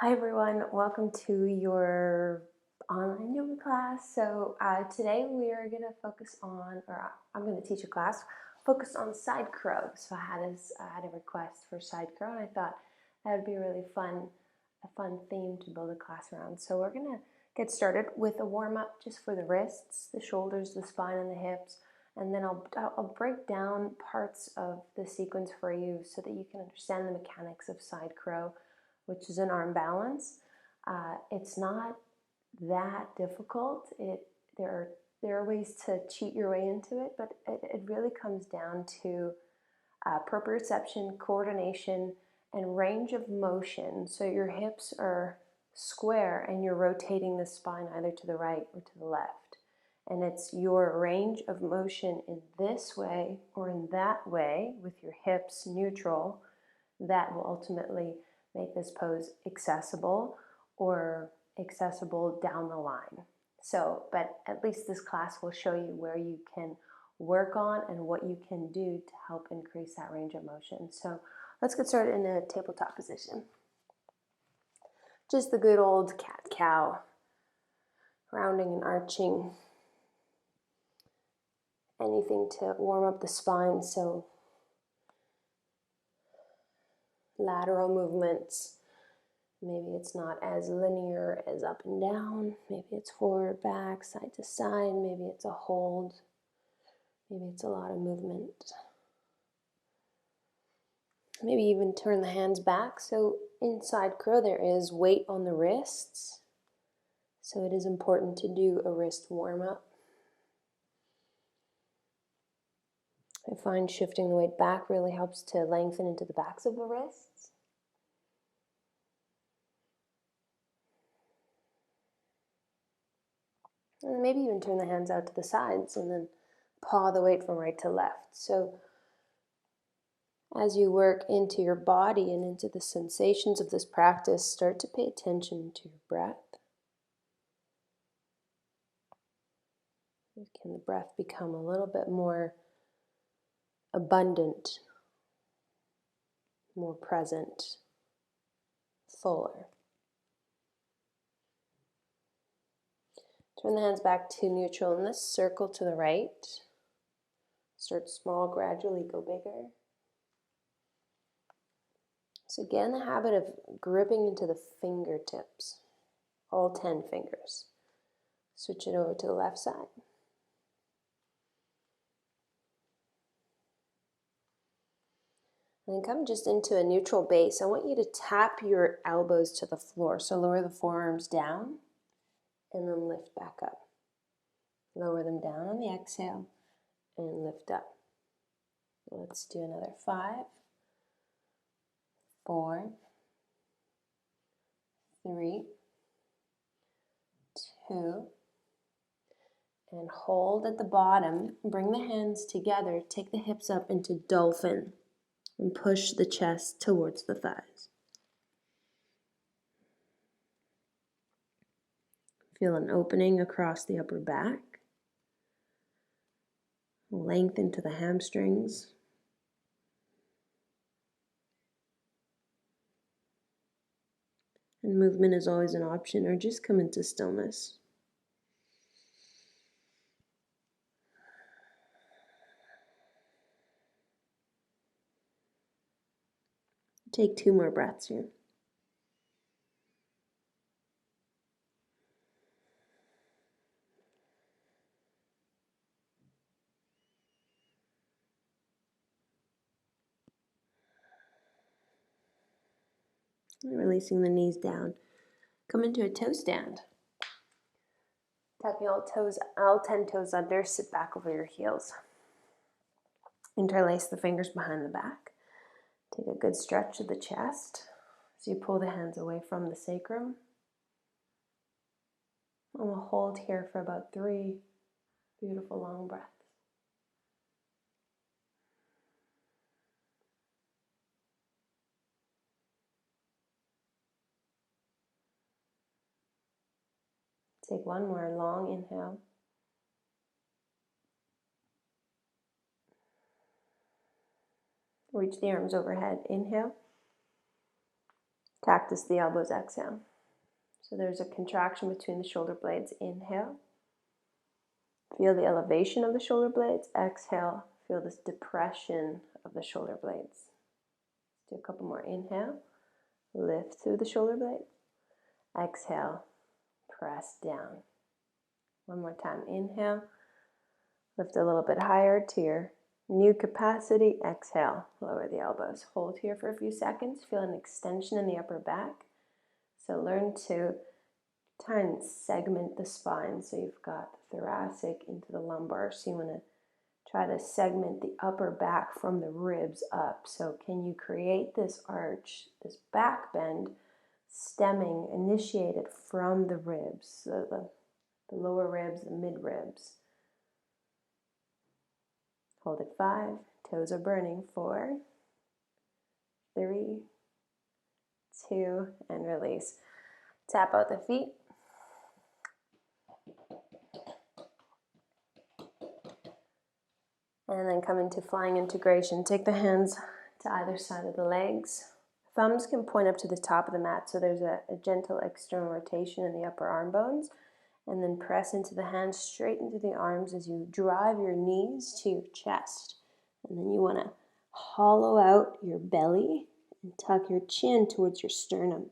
Hi everyone, welcome to your online yoga class. Today we are going to focus on, or I'm going to teach a class focused on side crow. So I had a request for side crow, and I thought that would be a fun theme to build a class around. So we're going to get started with a warm up just for the wrists, the shoulders, the spine, and the hips, and then I'll break down parts of the sequence for you so that you can understand the mechanics of side crow, which is an arm balance. It's not that difficult. There are ways to cheat your way into it, but it really comes down to proprioception, coordination, and range of motion. So your hips are square and you're rotating the spine either to the right or to the left. And it's your range of motion in this way or in that way with your hips neutral that will ultimately make this pose accessible or accessible down the line. But at least this class will show you where you can work on and what you can do to help increase that range of motion. So let's get started in a tabletop position. Just the good old cat-cow, rounding and arching. Anything to warm up the spine, so lateral movements. Maybe it's not as linear as up and down. Maybe it's forward, back, side to side. Maybe it's a hold. Maybe it's a lot of movement. Maybe even turn the hands back. So in side crow there is weight on the wrists. So it is important to do a wrist warm up. I find shifting the weight back really helps to lengthen into the backs of the wrists. And maybe even turn the hands out to the sides and then paw the weight from right to left. So as you work into your body and into the sensations of this practice, start to pay attention to your breath. Can the breath become a little bit more abundant, more present, fuller? Turn the hands back to neutral in this circle to the right. Start small, gradually go bigger. So again, the habit of gripping into the fingertips, all 10 fingers. Switch it over to the left side. And then come just into a neutral base. I want you to tap your elbows to the floor. So lower the forearms down and then lift back up. Lower them down on the exhale and lift up. Let's do another 5, 4, 3, 2, and hold at the bottom. Bring the hands together. Take the hips up into dolphin and push the chest towards the thighs. Feel an opening across the upper back. Lengthen to the hamstrings. And movement is always an option, or just come into stillness. Take 2 more breaths here. Releasing the knees down. Come into a toe stand. Tucking all 10 toes under, sit back over your heels. Interlace the fingers behind the back. Take a good stretch of the chest as you pull the hands away from the sacrum. And we'll hold here for about 3 beautiful long breaths. Take one more long inhale. Reach the arms overhead. Inhale. Cactus the elbows, exhale. So there's a contraction between the shoulder blades. Inhale. Feel the elevation of the shoulder blades. Exhale. Feel this depression of the shoulder blades. Do a couple more. Inhale. Lift through the shoulder blades. Exhale. Press down. One more time. Inhale. Lift a little bit higher to your new capacity. Exhale. Lower the elbows. Hold here for a few seconds. Feel an extension in the upper back. So learn to try and segment the spine. So you've got the thoracic into the lumbar. So you want to try to segment the upper back from the ribs up. So can you create this arch, this back bend, stemming, initiated from the ribs, so the lower ribs, the mid ribs. Hold it 5, toes are burning, 4, 3, 2, and release. Tap out the feet. And then come into flying integration. Take the hands to either side of the legs. Thumbs can point up to the top of the mat, so there's a gentle external rotation in the upper arm bones. And then press into the hands, straight into the arms as you drive your knees to your chest. And then you want to hollow out your belly and tuck your chin towards your sternum.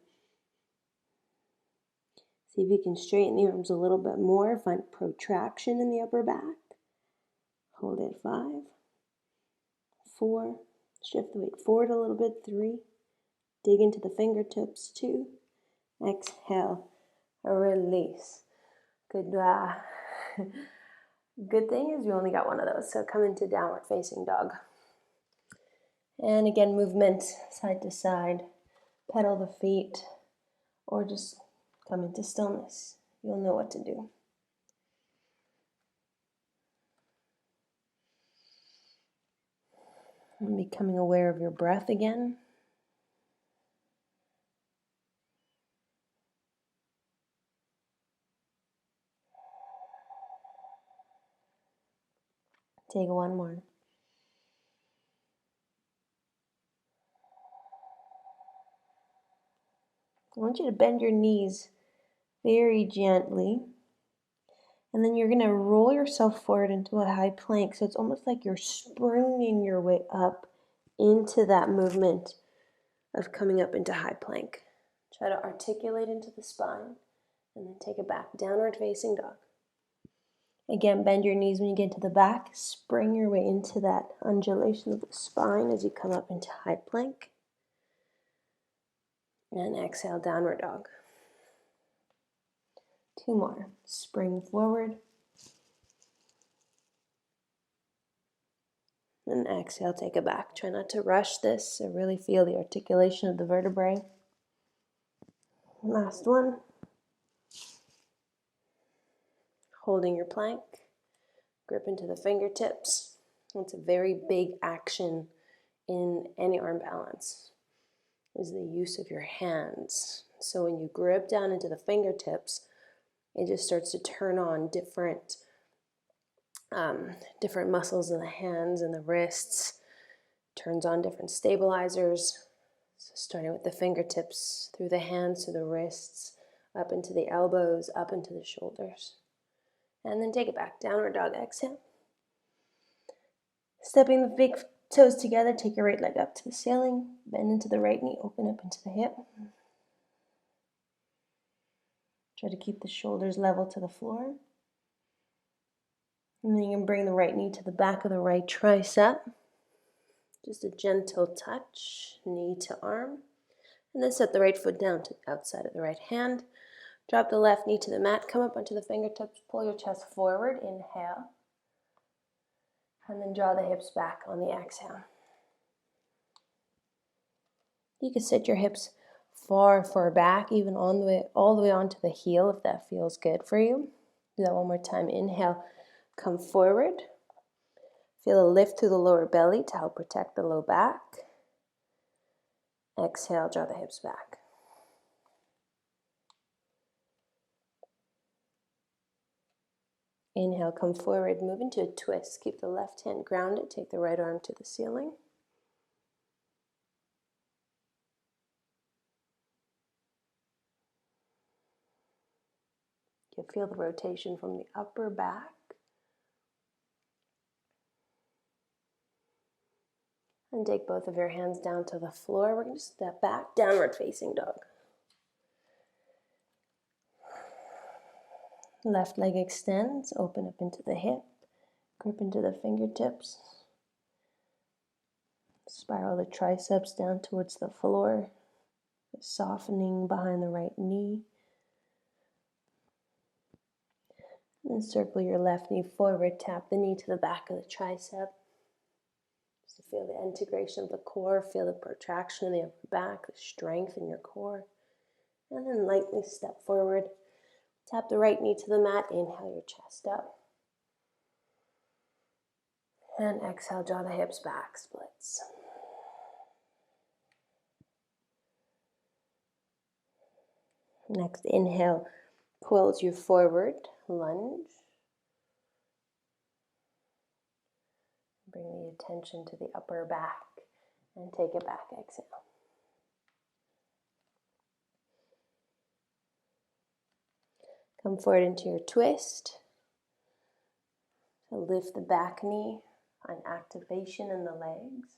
See if you can straighten the arms a little bit more. Find protraction in the upper back. Hold it 5, 4, shift the weight forward a little bit, 3, dig into the fingertips, 2, exhale, release. Good, good thing is we only got one of those, so come into downward facing dog. And again, movement side to side, pedal the feet, or just come into stillness. You'll know what to do. And becoming aware of your breath again. Take one more. I want you to bend your knees very gently. And then you're going to roll yourself forward into a high plank. So it's almost like you're springing your way up into that movement of coming up into high plank. Try to articulate into the spine and then take it back. Downward facing dog. Again, bend your knees when you get to the back. Spring your way into that undulation of the spine as you come up into high plank. And exhale, downward dog. 2 more. Spring forward. And exhale, take it back. Try not to rush this, so really feel the articulation of the vertebrae. Last one. Holding your plank. Grip into the fingertips. It's a very big action in any arm balance, is the use of your hands. So when you grip down into the fingertips, it just starts to turn on different muscles in the hands and the wrists, turns on different stabilizers. So starting with the fingertips, through the hands to the wrists, up into the elbows, up into the shoulders. And then take it back, downward dog, exhale. Stepping the big toes together, take your right leg up to the ceiling, bend into the right knee, open up into the hip. Try to keep the shoulders level to the floor. And then you can bring the right knee to the back of the right tricep. Just a gentle touch, knee to arm. And then set the right foot down to the outside of the right hand. Drop the left knee to the mat, come up onto the fingertips, pull your chest forward, inhale. And then draw the hips back on the exhale. You can sit your hips far back, even all the way onto the heel if that feels good for you. Do that one more time. Inhale, come forward. Feel a lift through the lower belly to help protect the low back. Exhale, draw the hips back. Inhale, come forward, move into a twist. Keep the left hand grounded, take the right arm to the ceiling. You can feel the rotation from the upper back. And take both of your hands down to the floor. We're going to step back, downward facing dog. Left leg extends, open up into the hip, grip into the fingertips. Spiral the triceps down towards the floor, softening behind the right knee. And circle your left knee forward, tap the knee to the back of the tricep. So feel the integration of the core, feel the protraction in the upper back, the strength in your core. And then lightly step forward. Tap the right knee to the mat, inhale your chest up. And exhale, draw the hips back, splits. Next inhale, quills you forward, lunge. Bring the attention to the upper back and take it back, exhale. Come forward into your twist. So lift the back knee, find activation in the legs.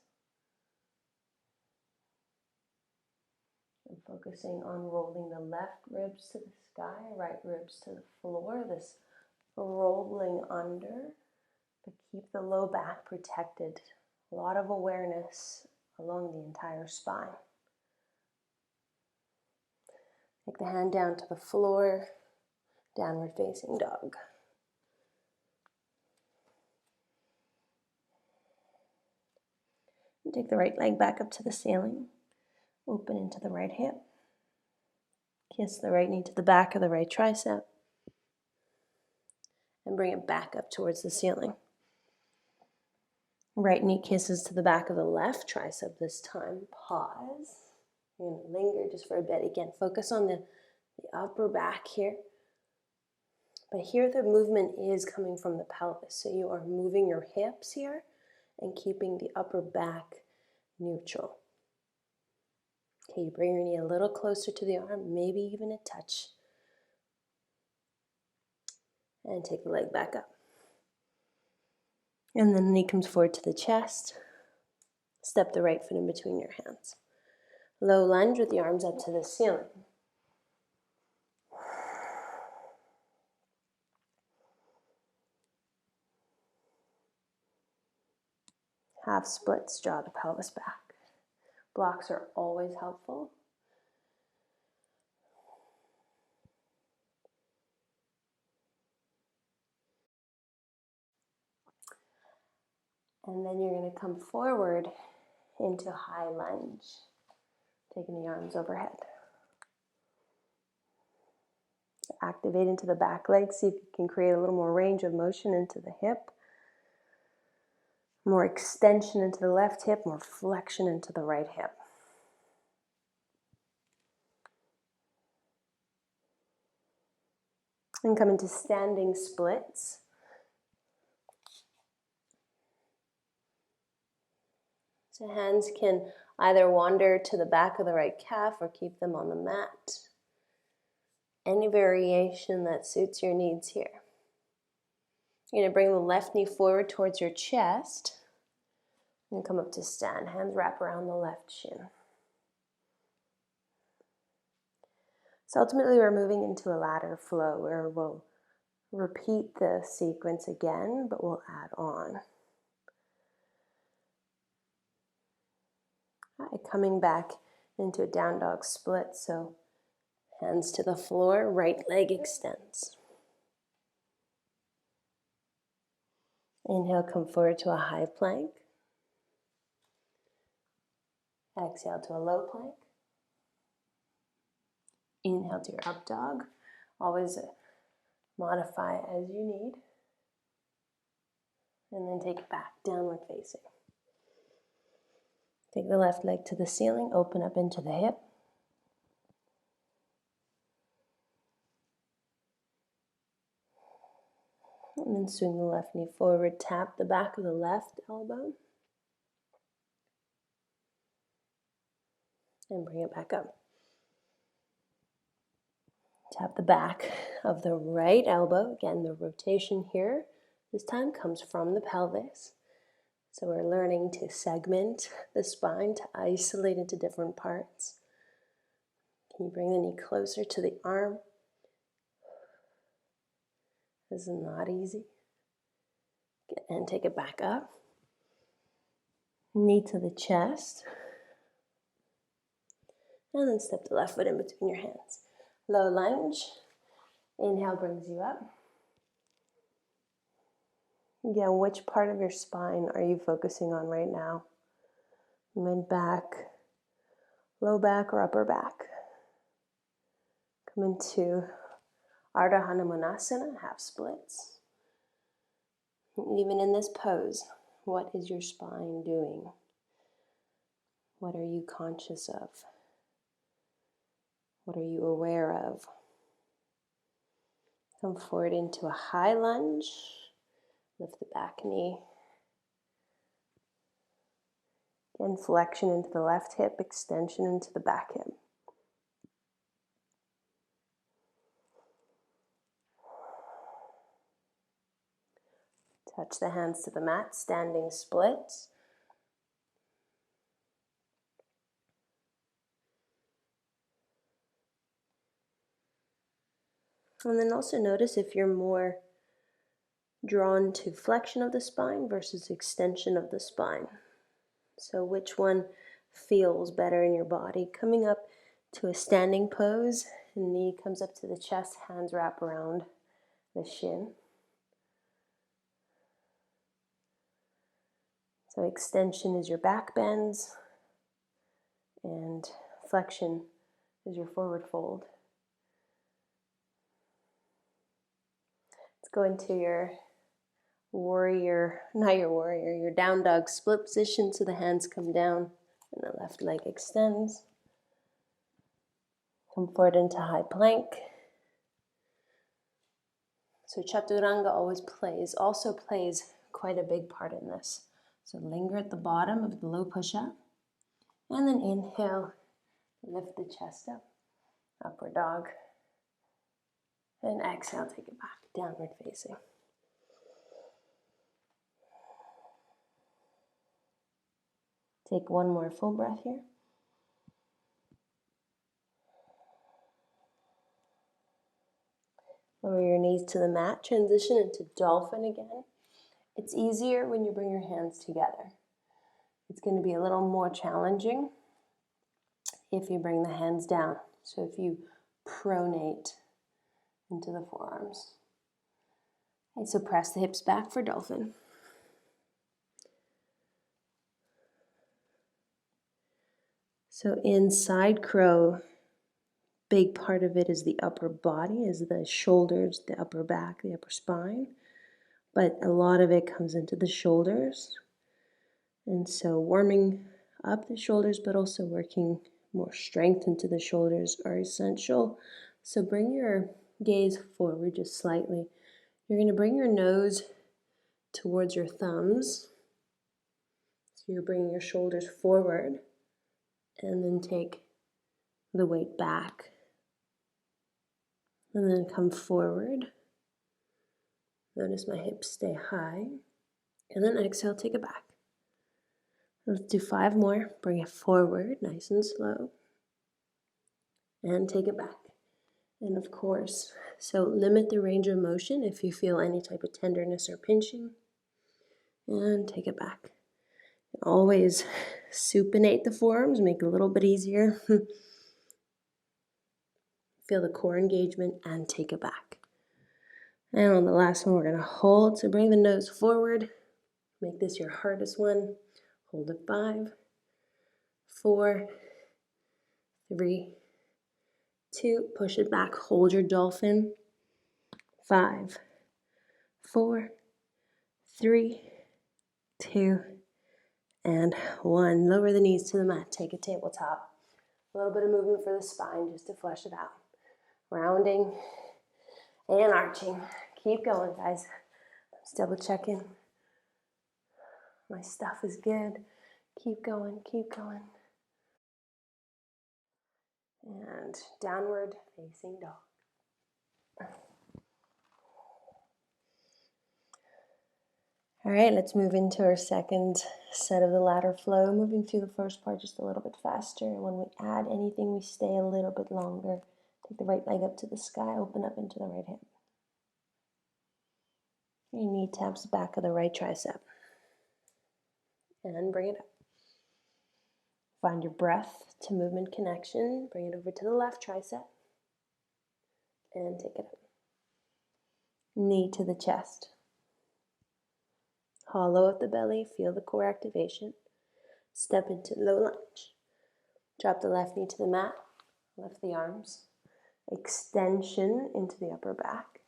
And focusing on rolling the left ribs to the sky, right ribs to the floor. This rolling under, but keep the low back protected. A lot of awareness along the entire spine. Take the hand down to the floor, downward facing dog. And take the right leg back up to the ceiling. Open into the right hip. Kiss the right knee to the back of the right tricep. And bring it back up towards the ceiling. Right knee kisses to the back of the left tricep this time. Pause. You're going to linger just for a bit. Again, focus on the upper back here. But here the movement is coming from the pelvis. So you are moving your hips here and keeping the upper back neutral. Okay, you bring your knee a little closer to the arm, maybe even a touch. And take the leg back up. And then the knee comes forward to the chest. Step the right foot in between your hands. Low lunge with the arms up to the ceiling. Half splits, draw the pelvis back. Blocks are always helpful. And then you're going to come forward into high lunge, taking the arms overhead. Activate into the back leg, see if you can create a little more range of motion into the hip. More extension into the left hip, more flexion into the right hip. And come into standing splits. So hands can either wander to the back of the right calf or keep them on the mat. Any variation that suits your needs here. You're going to bring the left knee forward towards your chest. And come up to stand. Hands wrap around the left shin. So ultimately we're moving into a ladder flow where we'll repeat the sequence again, but we'll add on. Right, coming back into a down dog split, so hands to the floor, right leg extends. Inhale, come forward to a high plank. Exhale to a low plank. Inhale to your up dog. Always modify as you need. And then take it back, downward facing. Take the left leg to the ceiling, open up into the hip. And then swing the left knee forward, tap the back of the left elbow. And bring it back up. Tap the back of the right elbow. Again, the rotation here this time comes from the pelvis. So we're learning to segment the spine, to isolate into different parts. Can you bring the knee closer to the arm? This is not easy. And take it back up. Knee to the chest. And then step the left foot in between your hands. Low lunge. Inhale brings you up. Again, which part of your spine are you focusing on right now? Mid back, low back, or upper back? Come into Ardha Hanumanasana, half splits. Even in this pose, what is your spine doing? What are you conscious of? What are you aware of? Come forward into a high lunge. Lift the back knee. Again, flexion into the left hip, extension into the back hip. Touch the hands to the mat, standing splits. And then also notice if you're more drawn to flexion of the spine versus extension of the spine. So which one feels better in your body? Coming up to a standing pose, knee comes up to the chest, hands wrap around the shin. So extension is your back bends, and flexion is your forward fold. Let's go into your your down dog split position, so the hands come down and the left leg extends. Come forward into high plank. So chaturanga also plays quite a big part in this. So linger at the bottom of the low push-up, and then inhale, lift the chest up, upward dog, and exhale, take it back, downward facing. Take one more full breath here. Lower your knees to the mat, transition into dolphin again. It's easier when you bring your hands together. It's going to be a little more challenging if you bring the hands down. So if you pronate into the forearms. Okay, so press the hips back for dolphin. So in side crow, big part of it is the upper body, is the shoulders, the upper back, the upper spine. But a lot of it comes into the shoulders. And so warming up the shoulders, but also working more strength into the shoulders are essential. So bring your gaze forward just slightly. You're going to bring your nose towards your thumbs. So you're bringing your shoulders forward, and then take the weight back. And then come forward. Notice my hips stay high. And then exhale, take it back. Let's do 5 more. Bring it forward, nice and slow. And take it back. And of course, so limit the range of motion if you feel any type of tenderness or pinching. And take it back. Always supinate the forearms, make it a little bit easier. Feel the core engagement and take it back. And on the last one, we're going to hold. So bring the nose forward. Make this your hardest one. Hold it 5, 4, 3, 2. Push it back. Hold your dolphin. 5, 4, 3, 2, and 1. Lower the knees to the mat. Take a tabletop. A little bit of movement for the spine just to flesh it out. Rounding and arching. Keep going, guys. Just double checking. My stuff is good. Keep going, keep going. And downward facing dog. All right, let's move into our second set of the ladder flow, moving through the first part just a little bit faster. And when we add anything, we stay a little bit longer. Take the right leg up to the sky, open up into the right hip. Your knee taps the back of the right tricep. And bring it up. Find your breath to movement connection. Bring it over to the left tricep. And take it up. Knee to the chest. Hollow out the belly, feel the core activation. Step into low lunge. Drop the left knee to the mat, lift the arms. Extension into the upper back.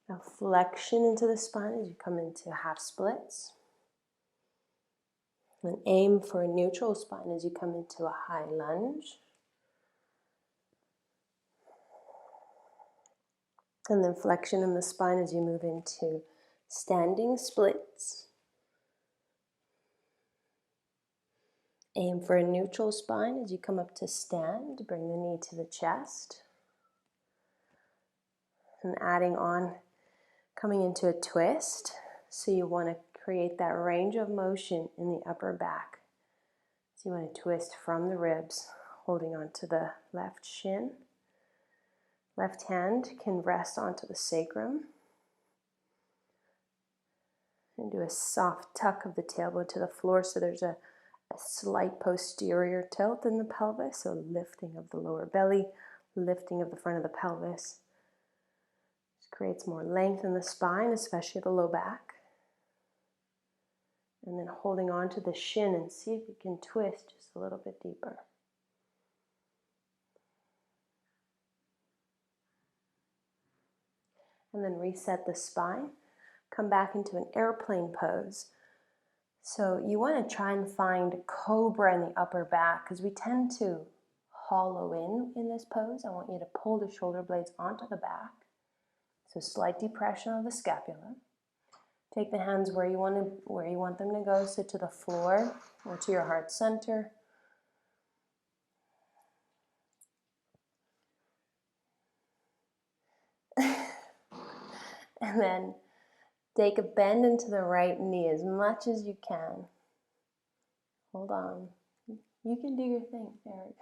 Now flexion into the spine as you come into half splits. And aim for a neutral spine as you come into a high lunge. And then flexion in the spine as you move into standing splits. Aim for a neutral spine as you come up to stand. Bring the knee to the chest. And adding on, coming into a twist. So you want to create that range of motion in the upper back. So you want to twist from the ribs, holding onto the left shin. Left hand can rest onto the sacrum. And do a soft tuck of the tailbone to the floor so there's a slight posterior tilt in the pelvis. So lifting of the lower belly, lifting of the front of the pelvis. This creates more length in the spine, especially the low back. And then holding on to the shin and see if you can twist just a little bit deeper. And then reset the spine. Come back into an airplane pose. So you want to try and find cobra in the upper back because we tend to hollow in this pose. I want you to pull the shoulder blades onto the back. So slight depression of the scapula. Take the hands where you want them to go, so to the floor or to your heart center. And then take a bend into the right knee as much as you can. Hold on. You can do your thing. There we go.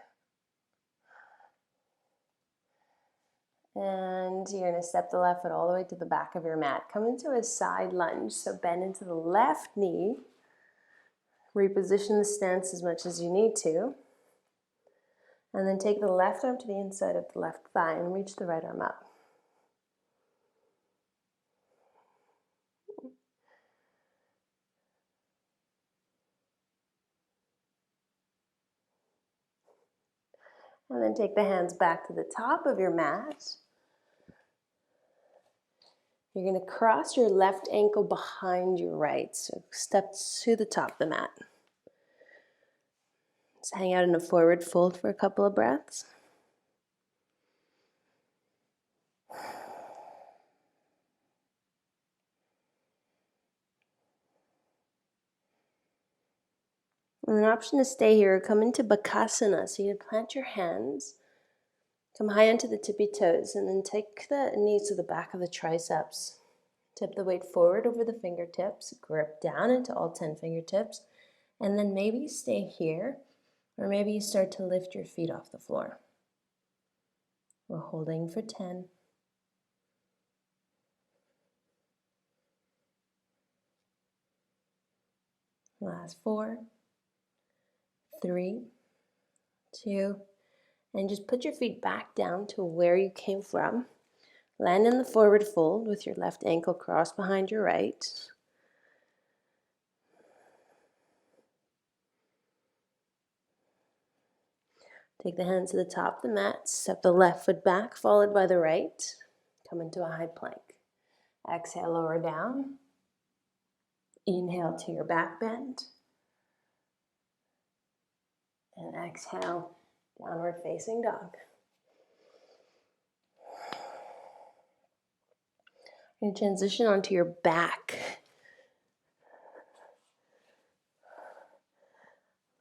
And you're going to step the left foot all the way to the back of your mat. Come into a side lunge. So bend into the left knee. Reposition the stance as much as you need to. And then take the left arm to the inside of the left thigh and reach the right arm up. And then take the hands back to the top of your mat. You're going to cross your left ankle behind your right. So step to the top of the mat. Just hang out in a forward fold for a couple of breaths. And an option to stay here, come into Bakasana. So you plant your hands, come high onto the tippy toes, and then take the knees to the back of the triceps. Tip the weight forward over the fingertips, grip down into all 10 fingertips, and then maybe stay here, or maybe you start to lift your feet off the floor. We're holding for 10. Last 4, 3, 2, and just put your feet back down to where you came from. Land in the forward fold with your left ankle crossed behind your right. Take the hands to the top of the mat, step the left foot back, followed by the right. Come into a high plank. Exhale, lower down. Inhale to your back bend. And exhale, downward facing dog. And transition onto your back.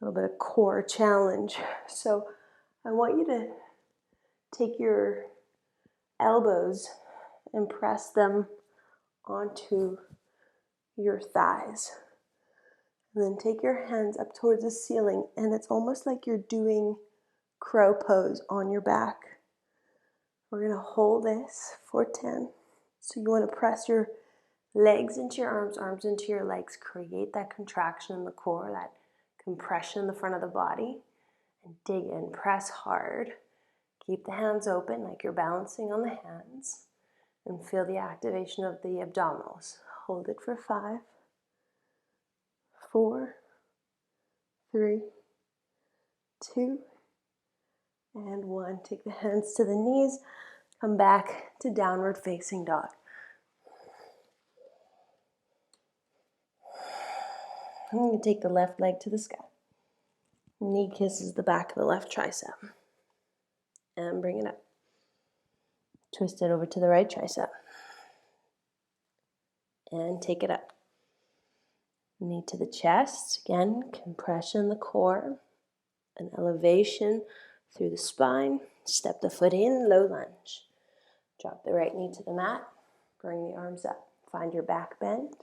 A little bit of core challenge. So I want you to take your elbows and press them onto your thighs. And then take your hands up towards the ceiling, and it's almost like you're doing crow pose on your back. We're going to hold this for 10. So you want to press your legs into your arms, arms into your legs. Create that contraction in the core, that compression in the front of the body. And dig in, press hard. Keep the hands open like you're balancing on the hands. And feel the activation of the abdominals. Hold it for 5, 4, 3, 2, and 1. Take the hands to the knees. Come back to downward facing dog. I'm going to take the left leg to the sky. Knee kisses the back of the left tricep. And bring it up. Twist it over to the right tricep. And take it up. Knee to the chest. Again, compression in the core. An elevation through the spine. Step the foot in, low lunge. Drop the right knee to the mat. Bring the arms up. Find your back bend.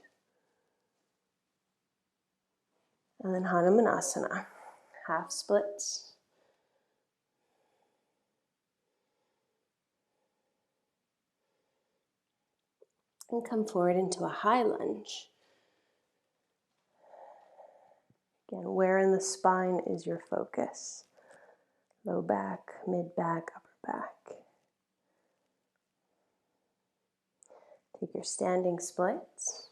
And then Hanumanasana. Half splits. And come forward into a high lunge. Again, where in the spine is your focus? Low back, mid back, upper back. Take your standing splits.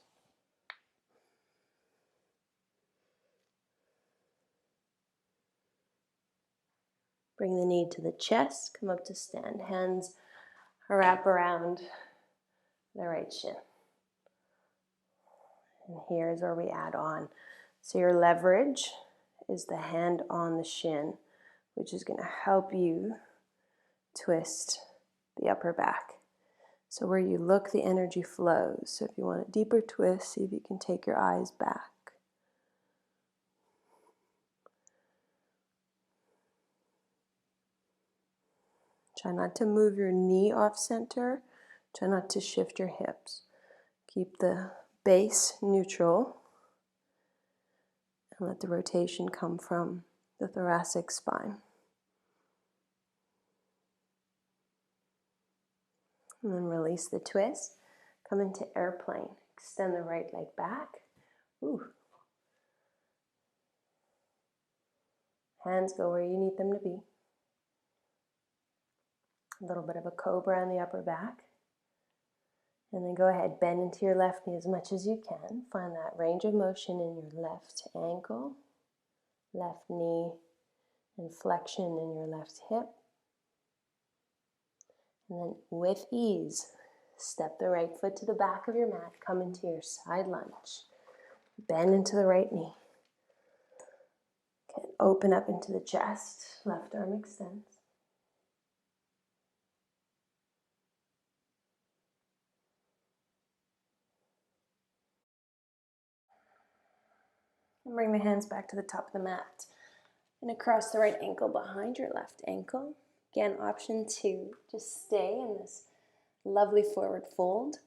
Bring the knee to the chest, come up to stand. Hands wrap around the right shin. And here's where we add on. So your leverage is the hand on the shin, which is going to help you twist the upper back. So where you look, the energy flows. So if you want a deeper twist, see if you can take your eyes back. Try not to move your knee off center. Try not to shift your hips. Keep the base neutral and let the rotation come from the thoracic spine. And then release the twist. Come into airplane. Extend the right leg back. Ooh. Hands go where you need them to be. A little bit of a cobra in the upper back. And then go ahead, bend into your left knee as much as you can. Find that range of motion in your left ankle, left knee, and flexion in your left hip. And then with ease, step the right foot to the back of your mat, come into your side lunge. Bend into the right knee. Okay, open up into the chest, left arm extends. And bring the hands back to the top of the mat. And across the right ankle behind your left ankle. Again, option 2, just stay in this lovely forward fold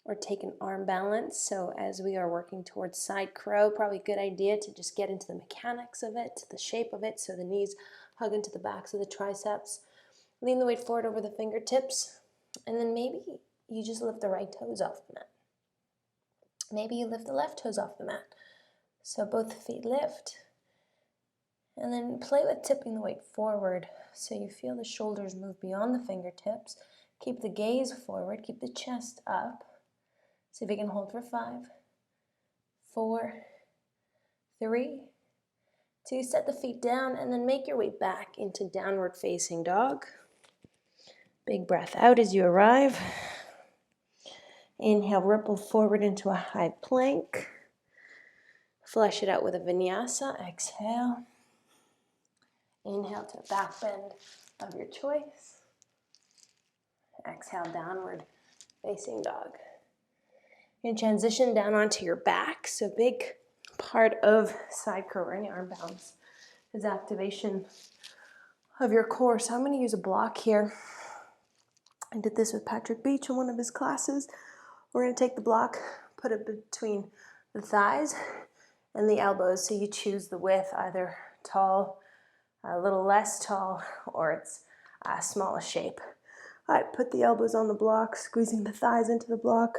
or take an arm balance. So as we are working towards side crow, probably a good idea to just get into the mechanics of it, the shape of it, so the knees hug into the backs of the triceps. Lean the weight forward over the fingertips, and then maybe you just lift the right toes off the mat. Maybe you lift the left toes off the mat. So both feet lift. And then play with tipping the weight forward so you feel the shoulders move beyond the fingertips. Keep the gaze forward, keep the chest up. See if you can hold for 5, 4, 3, 2. Set the feet down and then make your way back into downward facing dog. Big breath out as you arrive. Inhale, ripple forward into a high plank. Flush it out with a vinyasa. Exhale. Inhale to a back bend of your choice. Exhale, downward facing dog. You can transition down onto your back. So big part of side crow or any arm balance is activation of your core. So I'm going to use a block here. I did this with Patrick Beach in one of his classes. We're going to take the block, put it between the thighs and the elbows, so you choose the width, either tall, a little less tall, or it's a smallish shape. All right, put the elbows on the block, squeezing the thighs into the block,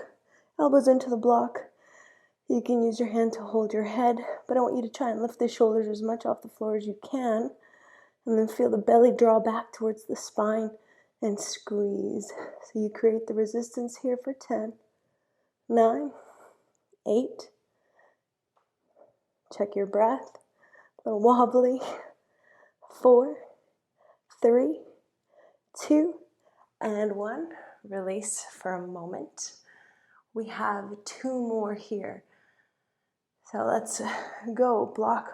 elbows into the block. You can use your hand to hold your head, but I want you to try and lift the shoulders as much off the floor as you can, and then feel the belly draw back towards the spine and squeeze. So you create the resistance here for 10, 9, 8. Check your breath. A little wobbly. 4, 3, 2, and 1. Release for a moment. We have 2 more here. So let's go. Block,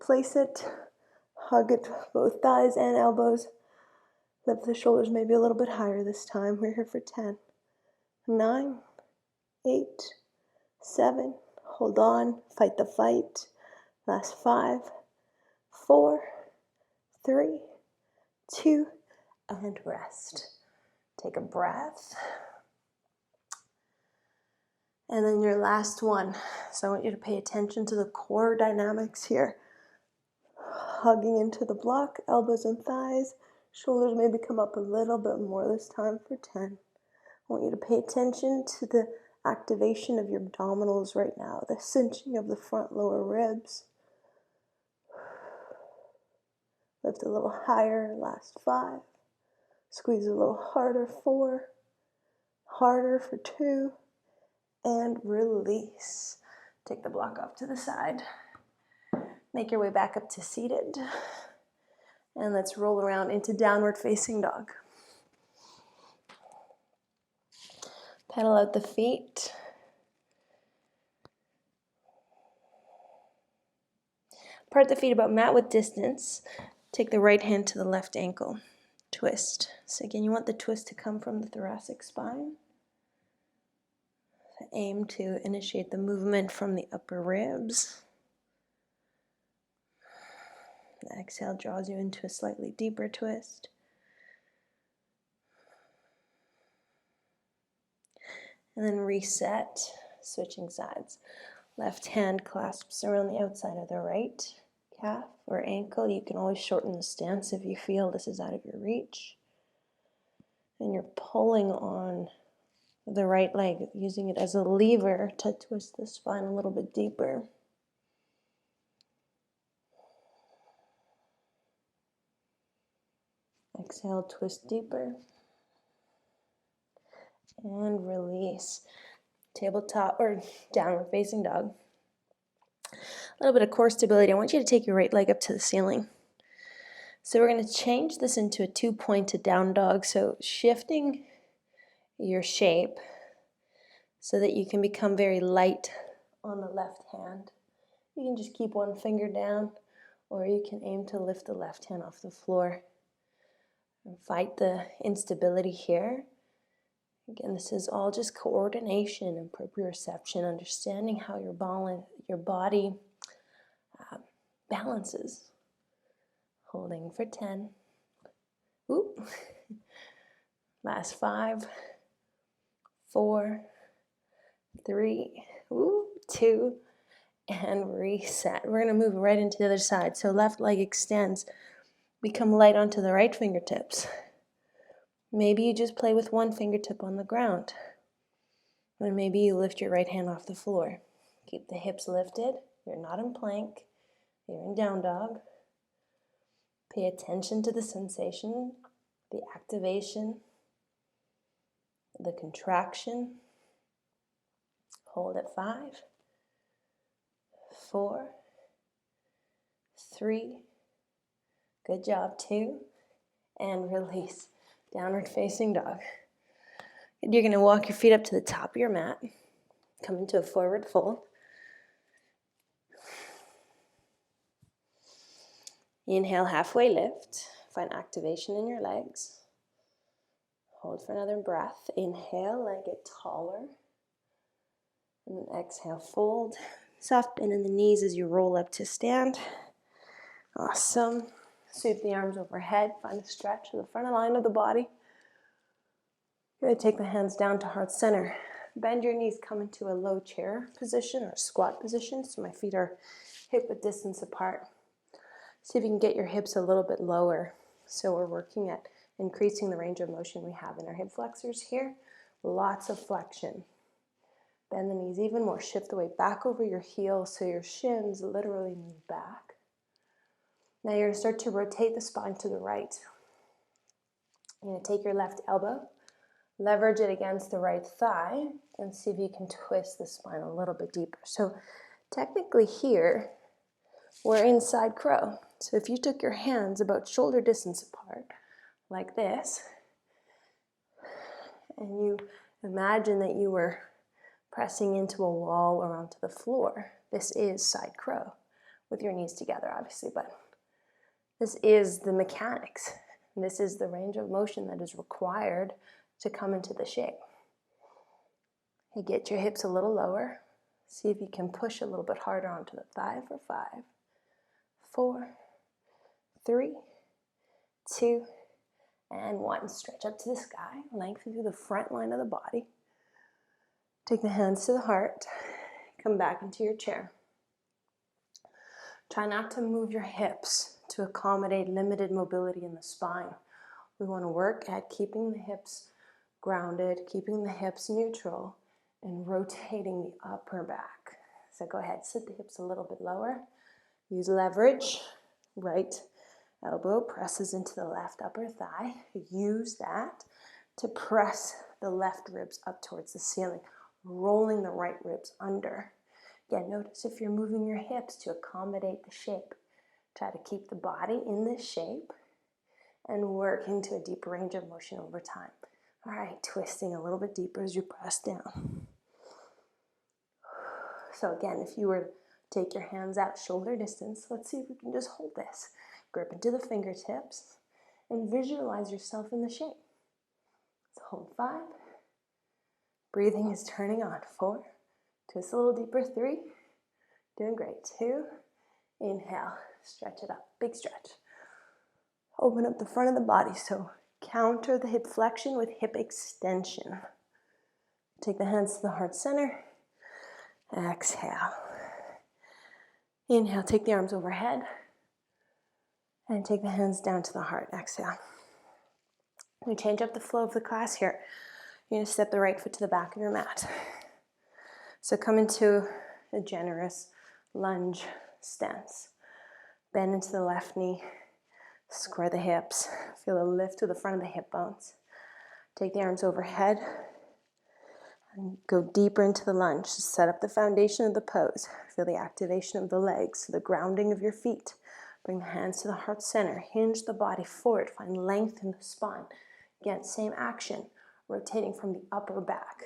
place it, hug it, both thighs and elbows. Lift the shoulders maybe a little bit higher this time. We're here for 10, 9, 8, 7. Hold on, fight the fight. Last 5, 4, 3, 2, and rest. Take a breath. And then your last one. So I want you to pay attention to the core dynamics here. Hugging into the block, elbows and thighs. Shoulders maybe come up a little bit more this time for 10. I want you to pay attention to the activation of your abdominals right now, the cinching of the front lower ribs. Lift a little higher, last 5. Squeeze a little harder, 4. Harder for 2. And release. Take the block off to the side. Make your way back up to seated. And let's roll around into downward facing dog. Pedal out the feet. Part the feet about mat width distance. Take the right hand to the left ankle. Twist. So again, you want the twist to come from the thoracic spine. Aim to initiate the movement from the upper ribs. The exhale draws you into a slightly deeper twist. And then reset, switching sides. Left hand clasps around the outside of the right calf or ankle. You can always shorten the stance if you feel this is out of your reach. And you're pulling on the right leg, using it as a lever to twist the spine a little bit deeper. Exhale, twist deeper. And release. Tabletop or downward facing dog. A little bit of core stability. I want you to take your right leg up to the ceiling. So we're going to change this into a 2-pointed down dog. So shifting your shape so that you can become very light on the left hand. You can just keep one finger down, or you can aim to lift the left hand off the floor. And fight the instability here. Again, this is all just coordination and proprioception, understanding how your body balances. Holding for 10. Oop. Last 5, 4, 3, 2, and reset. We're going to move right into the other side. So left leg extends. Become light onto the right fingertips. Maybe you just play with one fingertip on the ground. And maybe you lift your right hand off the floor. Keep the hips lifted. You're not in plank. You're in down dog. Pay attention to the sensation, the activation, the contraction. Hold at 5, 4, 3, good job, 2, and release. Downward facing dog. You're going to walk your feet up to the top of your mat. Come into a forward fold. Inhale, halfway lift. Find activation in your legs. Hold for another breath. Inhale, leg get taller. And then exhale, fold. Soft bend in the knees as you roll up to stand. Awesome. Sweep the arms overhead. Find a stretch of the front line of the body. You're going to take the hands down to heart center. Bend your knees, come into a low chair position or squat position. So my feet are hip-width distance apart. See if you can get your hips a little bit lower. So we're working at increasing the range of motion we have in our hip flexors here. Lots of flexion. Bend the knees even more. Shift the weight back over your heels so your shins literally move back. Now you're going to start to rotate the spine to the right. You're going to take your left elbow, leverage it against the right thigh, and see if you can twist the spine a little bit deeper. So technically here, we're in side crow. So if you took your hands about shoulder distance apart, like this, and you imagine that you were pressing into a wall or onto the floor, this is side crow, with your knees together, obviously, but this is the mechanics. This is the range of motion that is required to come into the shape. You get your hips a little lower. See if you can push a little bit harder onto the thigh for 5, 4, 3, 2, and 1. Stretch up to the sky. Lengthen through the front line of the body. Take the hands to the heart. Come back into your chair. Try not to move your hips to accommodate limited mobility in the spine. We want to work at keeping the hips grounded, keeping the hips neutral, and rotating the upper back. So go ahead, sit the hips a little bit lower. Use leverage. Right elbow presses into the left upper thigh. Use that to press the left ribs up towards the ceiling, rolling the right ribs under. Again, notice if you're moving your hips to accommodate the shape. Try to keep the body in this shape and work into a deeper range of motion over time. All right, twisting a little bit deeper as you press down. So again, if you were to take your hands out shoulder distance, let's see if we can just hold this. Grip into the fingertips and visualize yourself in the shape. So hold 5. Breathing is turning on. 4. Twist a little deeper. 3. Doing great. 2. Inhale. Stretch it up. Big stretch. Open up the front of the body. So counter the hip flexion with hip extension. Take the hands to the heart center. Exhale. Inhale. Take the arms overhead. And take the hands down to the heart. Exhale. We change up the flow of the class here. You're going to step the right foot to the back of your mat. So come into a generous lunge stance. Bend into the left knee. Square the hips. Feel a lift to the front of the hip bones. Take the arms overhead. And go deeper into the lunge. Set up the foundation of the pose. Feel the activation of the legs, the grounding of your feet. Bring the hands to the heart center. Hinge the body forward. Find length in the spine. Again, same action. Rotating from the upper back.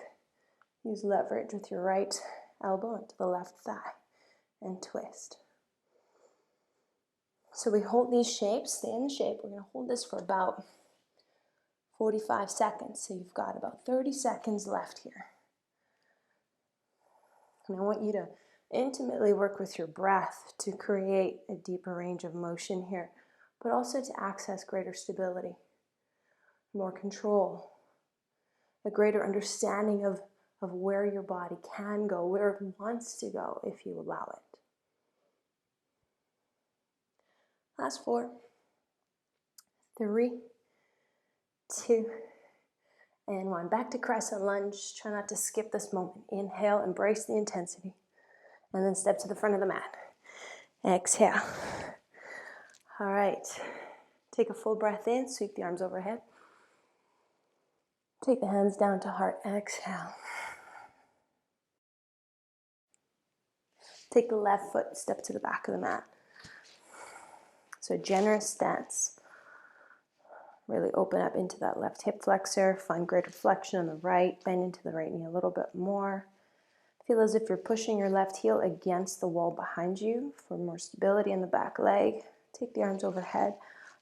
Use leverage with your right elbow into the left thigh. And twist. So we hold these shapes. Stay in the shape. We're going to hold this for about 45 seconds. So you've got about 30 seconds left here. And I want you to intimately work with your breath to create a deeper range of motion here, but also to access greater stability, more control, a greater understanding of where your body can go, where it wants to go if you allow it. Last 4, 3, 2, and 1. Back to crescent lunge. Try not to skip this moment. Inhale, embrace the intensity. And then step to the front of the mat. Exhale. All right. Take a full breath in. Sweep the arms overhead. Take the hands down to heart. Exhale. Take the left foot, step to the back of the mat. So generous stance. Really open up into that left hip flexor. Find greater flexion on the right. Bend into the right knee a little bit more. Feel as if you're pushing your left heel against the wall behind you for more stability in the back leg. Take the arms overhead.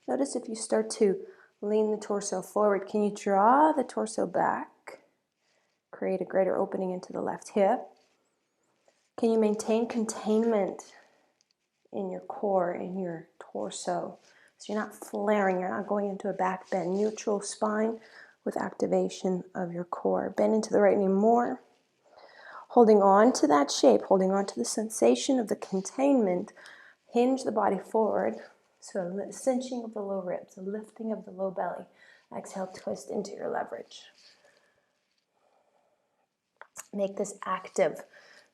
Notice if you start to lean the torso forward, can you draw the torso back? Create a greater opening into the left hip. Can you maintain containment in your core, in your torso? So you're not flaring, you're not going into a back bend. Neutral spine, with activation of your core. Bend into the right knee more. Holding on to that shape, holding on to the sensation of the containment. Hinge the body forward. So cinching of the low ribs, a lifting of the low belly. Exhale, twist into your leverage. Make this active.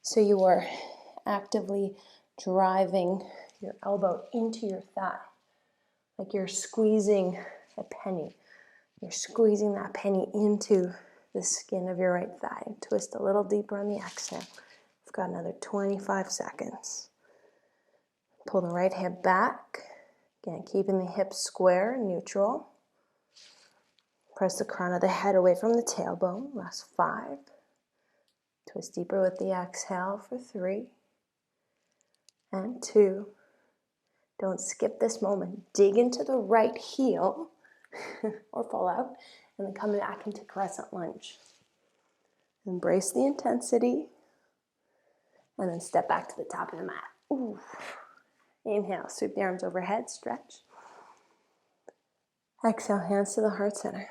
So you are actively driving your elbow into your thigh. Like you're squeezing a penny. You're squeezing that penny into the skin of your right thigh. Twist a little deeper on the exhale. We've got another 25 seconds. Pull the right hip back. Again, keeping the hips square and neutral. Press the crown of the head away from the tailbone. Last 5. Twist deeper with the exhale for 3 and 2. Don't skip this moment. Dig into the right heel or fall out, and then come back into crescent lunge. Embrace the intensity, and then step back to the top of the mat. Ooh. Inhale, sweep the arms overhead, stretch. Exhale, hands to the heart center.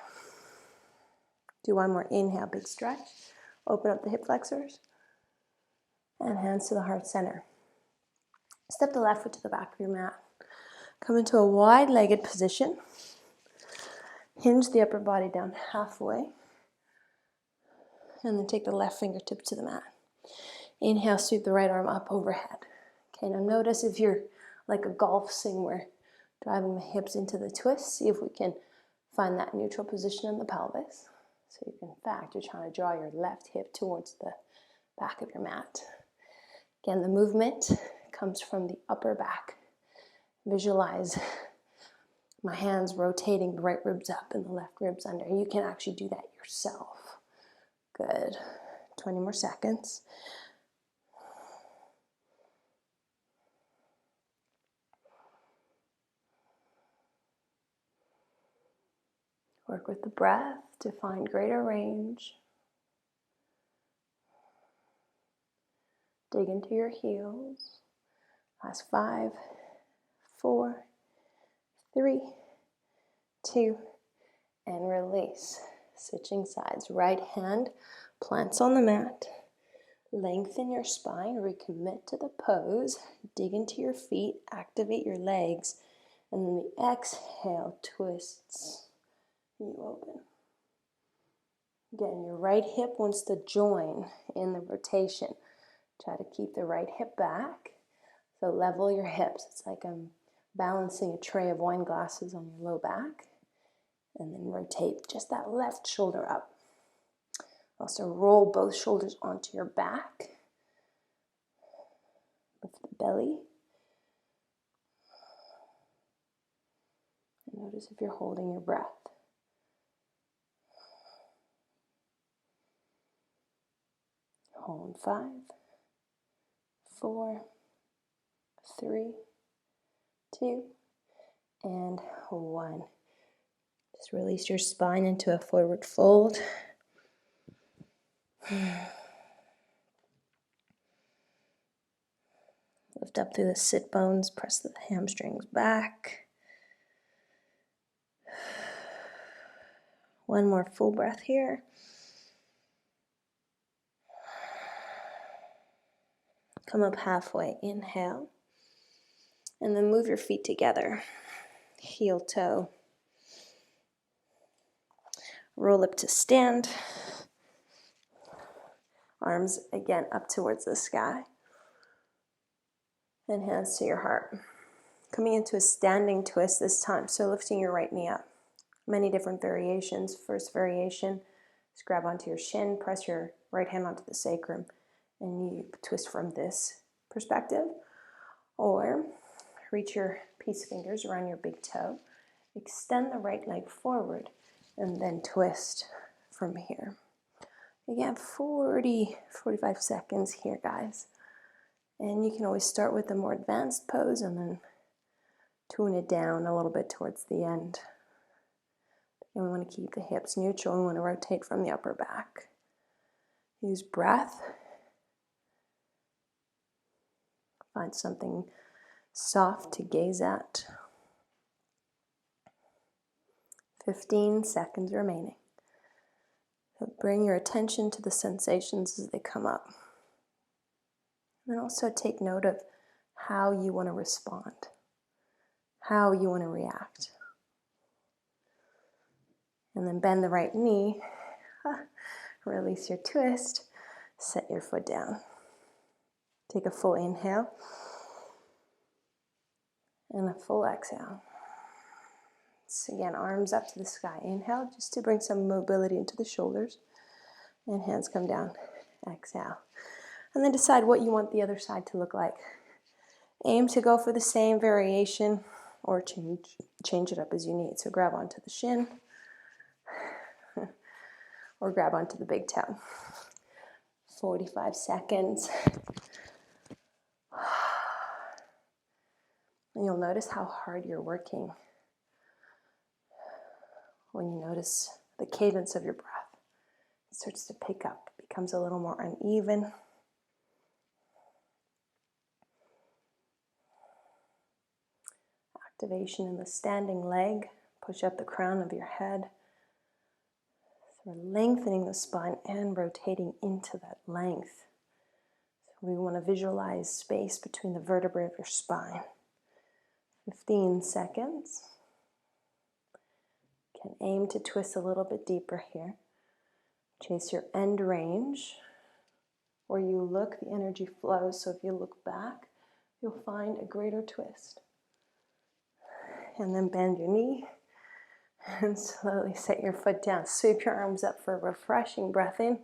Do one more. Inhale, big stretch. Open up the hip flexors. And hands to the heart center. Step the left foot to the back of your mat. Come into a wide-legged position. Hinge the upper body down halfway. And then take the left fingertip to the mat. Inhale, sweep the right arm up overhead. Okay, now notice if you're like a golf swing, we're driving the hips into the twist. See if we can find that neutral position in the pelvis. So you can, in fact, you're trying to draw your left hip towards the back of your mat. Again, the movement comes from the upper back. Visualize my hands rotating the right ribs up and the left ribs under. You can actually do that yourself. Good. 20 more seconds. Work with the breath to find greater range. Dig into your heels. Last 5, 4, 3, 2, and release. Switching sides. Right hand plants on the mat. Lengthen your spine. Recommit to the pose. Dig into your feet. Activate your legs. And then the exhale twists you open. Again, your right hip wants to join in the rotation. Try to keep the right hip back. So level your hips. It's like I'm balancing a tray of wine glasses on your low back. And then rotate just that left shoulder up. Also roll both shoulders onto your back. Lift the belly. And notice if you're holding your breath. Hold 5, 4, 3, 2, and 1. Just release your spine into a forward fold. Lift up through the sit bones, press the hamstrings back. One more full breath here. Come up halfway, inhale. And then move your feet together, heel toe. Roll up to stand. Arms again up towards the sky. And hands to your heart. Coming into a standing twist this time, so lifting your right knee up. Many different variations. First variation is grab onto your shin, press your right hand onto the sacrum, and you twist from this perspective. Or reach your peace fingers around your big toe, extend the right leg forward, and then twist from here. Again, 45 seconds here, guys. And you can always start with a more advanced pose and then tune it down a little bit towards the end. And we want to keep the hips neutral. We want to rotate from the upper back. Use breath. Find something soft to gaze at. 15 seconds remaining. Bring your attention to the sensations as they come up. And also take note of how you want to respond, how you want to react. And then bend the right knee, release your twist, set your foot down. Take a full inhale and a full exhale. So again, arms up to the sky. Inhale, just to bring some mobility into the shoulders. And hands come down. Exhale. And then decide what you want the other side to look like. Aim to go for the same variation or change it up as you need. So grab onto the shin or grab onto the big toe. 45 seconds. And you'll notice how hard you're working when you notice the cadence of your breath. It starts to pick up, it becomes a little more uneven. Activation in the standing leg. Push up the crown of your head. So we're lengthening the spine and rotating into that length. So we want to visualize space between the vertebrae of your spine. 15 seconds. You can aim to twist a little bit deeper here. Chase your end range. Where you look, the energy flows. So if you look back, you'll find a greater twist. And then bend your knee and slowly set your foot down. Sweep your arms up for a refreshing breath in.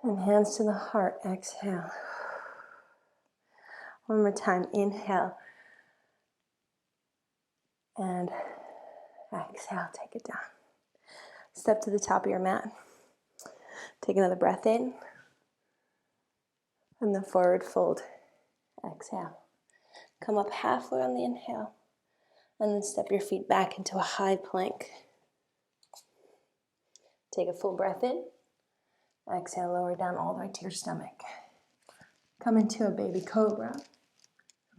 And hands to the heart. Exhale. One more time. Inhale. And exhale. Take it down. Step to the top of your mat. Take another breath in. And the forward fold. Exhale. Come up halfway on the inhale. And then step your feet back into a high plank. Take a full breath in. Exhale, lower down all the way to your stomach. Come into a baby cobra.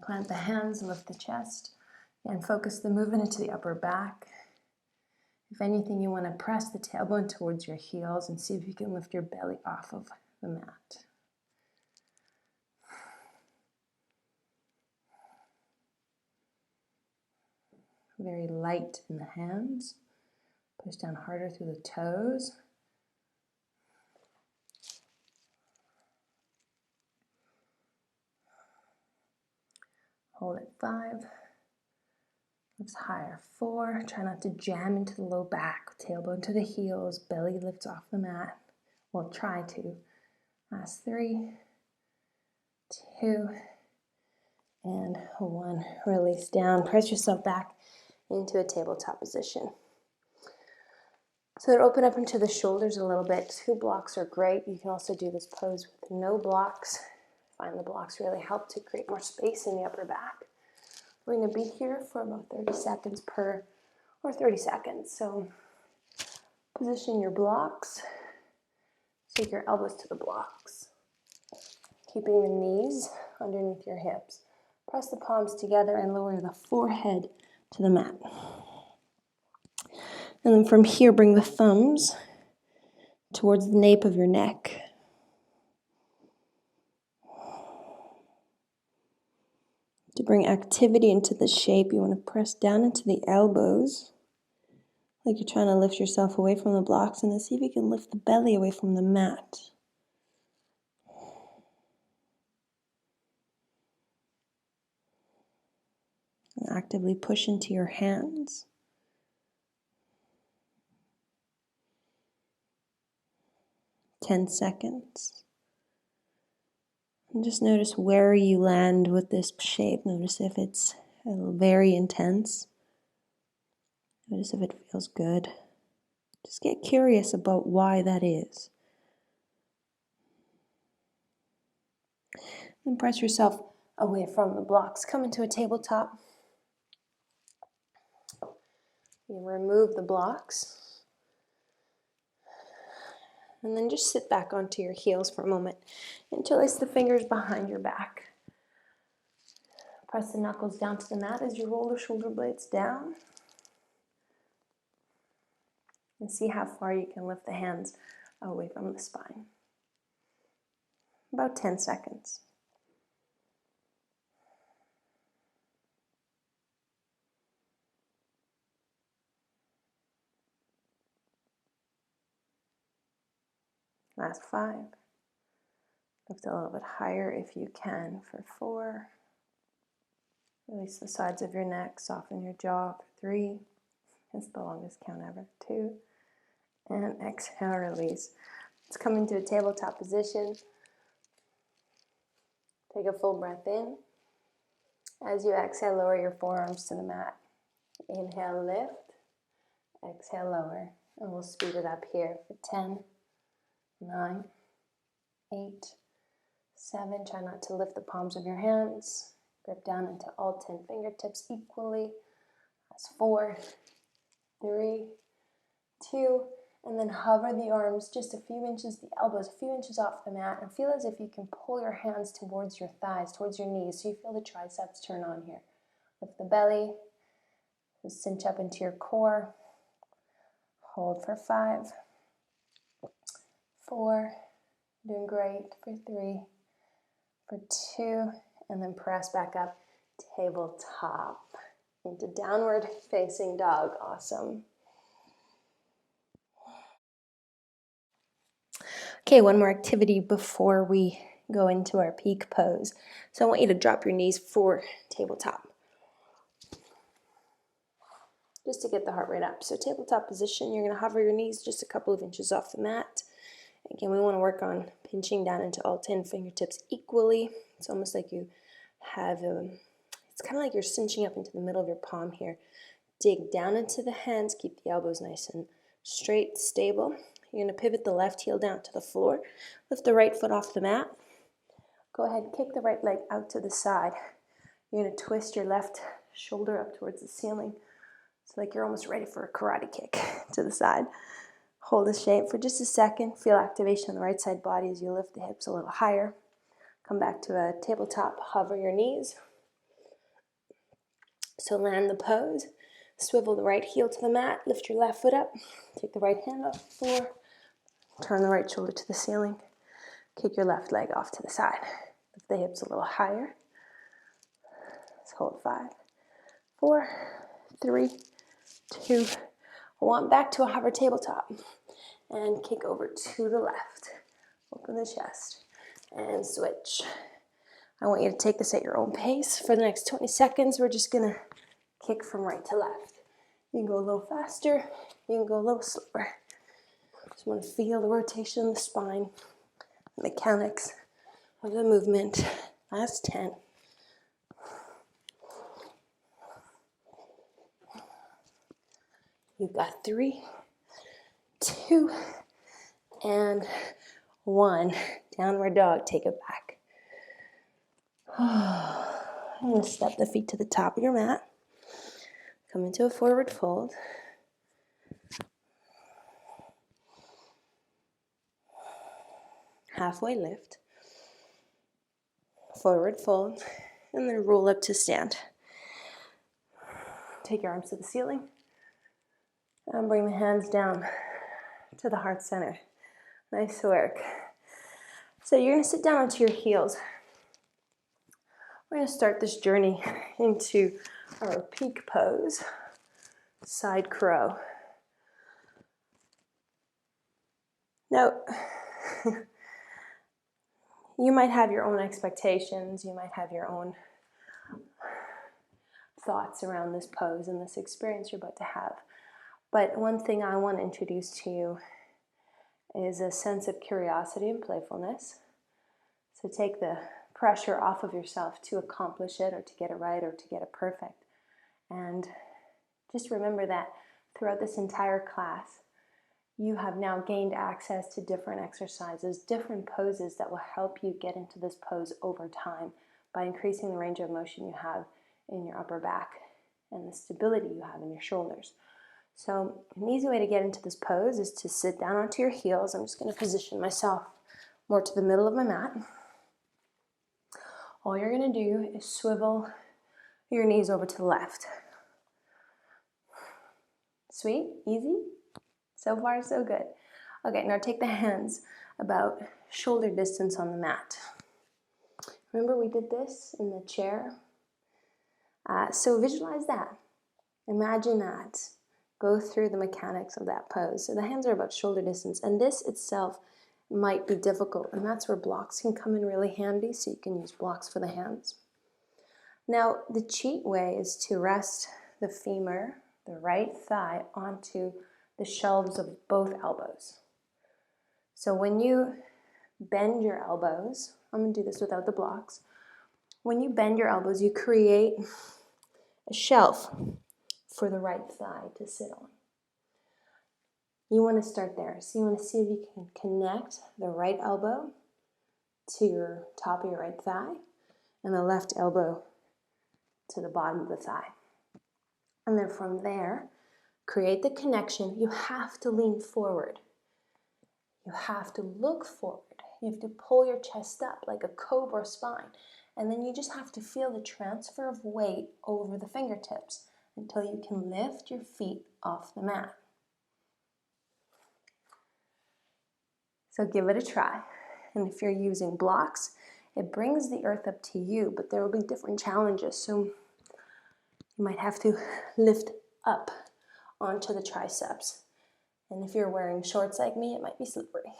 Plant the hands, lift the chest. And focus the movement into the upper back. If anything, you want to press the tailbone towards your heels and see if you can lift your belly off of the mat. Very light in the hands. Push down harder through the toes. Hold at 5. Lifts higher. 4. Try not to jam into the low back. Tailbone to the heels. Belly lifts off the mat. Well, try to. Last 3, 2, and 1. Release down. Press yourself back into a tabletop position. So then open up into the shoulders a little bit. 2 blocks are great. You can also do this pose with no blocks. Find the blocks really help to create more space in the upper back. We're going to be here for about 30 seconds or 30 seconds. So position your blocks. Take your elbows to the blocks. Keeping the knees underneath your hips. Press the palms together and lower the forehead to the mat. And then from here, bring the thumbs towards the nape of your neck. To bring activity into the shape, you want to press down into the elbows, like you're trying to lift yourself away from the blocks, and then see if you can lift the belly away from the mat. And actively push into your hands. Ten seconds. And just notice where you land with this shape. Notice if it's very intense. Notice if it feels good. Just get curious about why that is. Then press yourself away from the blocks. Come into a tabletop. You remove the blocks. And then just sit back onto your heels for a moment. Interlace the fingers behind your back. Press the knuckles down to the mat as you roll the shoulder blades down. And see how far you can lift the hands away from the spine. About 10 seconds. Last 5. Lift a little bit higher if you can for 4. Release the sides of your neck, soften your jaw for 3. It's the longest count ever. 2. And exhale, release. Let's come into a tabletop position. Take a full breath in. As you exhale, lower your forearms to the mat. Inhale, lift. Exhale, lower. And we'll speed it up here for 10, 9, 8, 7. Try not to lift the palms of your hands. Grip down into all 10 fingertips equally. That's 4, 3, 2, and then hover the arms just a few inches, the elbows a few inches off the mat, and feel as if you can pull your hands towards your thighs, towards your knees, so you feel the triceps turn on here. Lift the belly, just cinch up into your core. Hold for 5, 4, doing great, for 3, for 2, and then press back up, tabletop, into downward facing dog. Awesome. Okay, one more activity before we go into our peak pose. So I want you to drop your knees for tabletop, just to get the heart rate up. So tabletop position, you're going to hover your knees just a couple of inches off the mat. Again, we want to work on pinching down into all 10 fingertips equally. It's almost like you have, it's kind of like you're cinching up into the middle of your palm here. Dig down into the hands, keep the elbows nice and straight, stable. You're going to pivot the left heel down to the floor. Lift the right foot off the mat. Go ahead, kick the right leg out to the side. You're going to twist your left shoulder up towards the ceiling. It's like you're almost ready for a karate kick to the side. Hold this shape for just a second. Feel activation on the right side body as you lift the hips a little higher. Come back to a tabletop, hover your knees. So land the pose. Swivel the right heel to the mat. Lift your left foot up. Take the right hand off the floor. Turn the right shoulder to the ceiling. Kick your left leg off to the side. Lift the hips a little higher. Let's hold 5, 4, 3, 2, 1. Back to a hover tabletop. And kick over to the left. Open the chest. And switch. I want you to take this at your own pace. For the next 20 seconds, we're just going to kick from right to left. You can go a little faster. You can go a little slower. Just want to feel the rotation of the spine, the mechanics of the movement. Last 10. You've got 3, 2, and 1. Downward dog. Take it back. I'm going to step the feet to the top of your mat. Come into a forward fold. Halfway lift. Forward fold. And then roll up to stand. Take your arms to the ceiling. And bring the hands down to the heart center. Nice work. So you're going to sit down onto your heels. We're going to start this journey into our peak pose, side crow. Now, you might have your own expectations, you might have your own thoughts around this pose and this experience you're about to have. But one thing I want to introduce to you is a sense of curiosity and playfulness. So take the pressure off of yourself to accomplish it or to get it right or to get it perfect. And just remember that throughout this entire class, you have now gained access to different exercises, different poses that will help you get into this pose over time by increasing the range of motion you have in your upper back and the stability you have in your shoulders. So an easy way to get into this pose is to sit down onto your heels. I'm just going to position myself more to the middle of my mat. All you're going to do is swivel your knees over to the left. Sweet, easy. So far, so good. Okay, now take the hands about shoulder distance on the mat. Remember we did this in the chair? So visualize that. Imagine that. Go through the mechanics of that pose. So the hands are about shoulder distance, and this itself might be difficult, and that's where blocks can come in really handy, so you can use blocks for the hands. Now, the cheat way is to rest the femur, the right thigh, onto the shelves of both elbows. So when you bend your elbows, I'm going to do this without the blocks. When you bend your elbows, you create a shelf for the right thigh to sit on. You want to start there. So you want to see if you can connect the right elbow to your top of your right thigh and the left elbow to the bottom of the thigh. And then from there, create the connection. You have to lean forward. You have to look forward. You have to pull your chest up like a cobra spine. And then you just have to feel the transfer of weight over the fingertips until you can lift your feet off the mat. So give it a try. And if you're using blocks, it brings the earth up to you, but there will be different challenges. So you might have to lift up onto the triceps. And if you're wearing shorts like me, it might be slippery.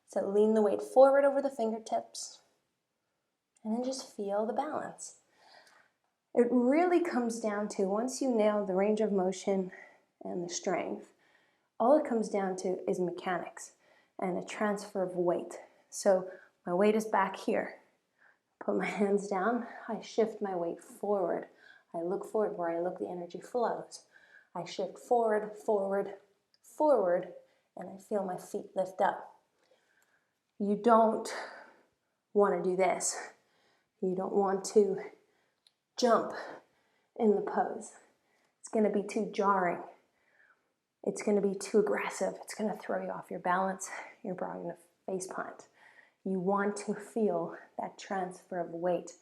So lean the weight forward over the fingertips and then just feel the balance. It really comes down to, once you nail the range of motion and the strength, all it comes down to is mechanics and a transfer of weight. So my weight is back here. Put my hands down, I shift my weight forward. I look forward. Where I look, the energy flows. I shift forward, forward, forward, and I feel my feet lift up. You don't want to do this. You don't want to jump in the pose. It's going to be too jarring. It's going to be too aggressive. It's going to throw you off your balance. You're probably going to face plant. You want to feel that transfer of weight,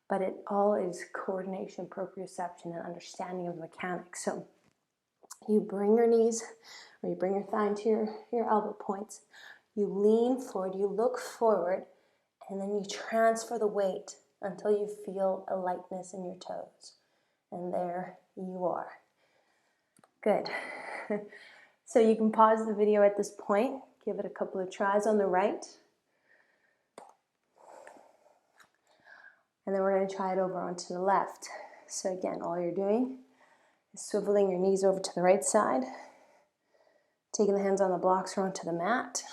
but it all is coordination, proprioception, and understanding of the mechanics. So you bring your knees, or you bring your thigh into your elbow points. You lean forward, you look forward, and then you transfer the weight until you feel a lightness in your toes. And there you are. Good. So you can pause the video at this point. Give it a couple of tries on the right. And then we're going to try it over onto the left. So again, all you're doing is swiveling your knees over to the right side, taking the hands on the blocks or onto the mat.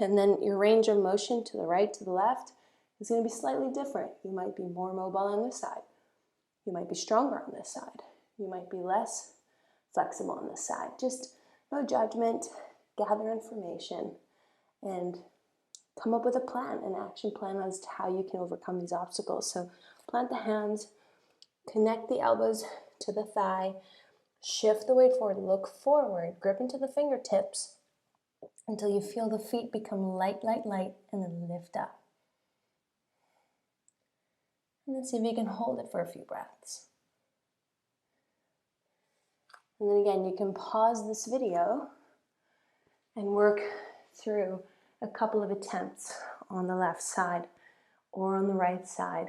And then your range of motion to the right, to the left is going to be slightly different. You might be more mobile on this side. You might be stronger on this side. You might be less flexible on this side. Just no judgment, gather information, and come up with a plan, an action plan as to how you can overcome these obstacles. So plant the hands, connect the elbows to the thigh, shift the weight forward, look forward, grip into the fingertips until you feel the feet become light, light, light, and then lift up. And then see if you can hold it for a few breaths. And then again, you can pause this video and work through a couple of attempts on the left side or on the right side,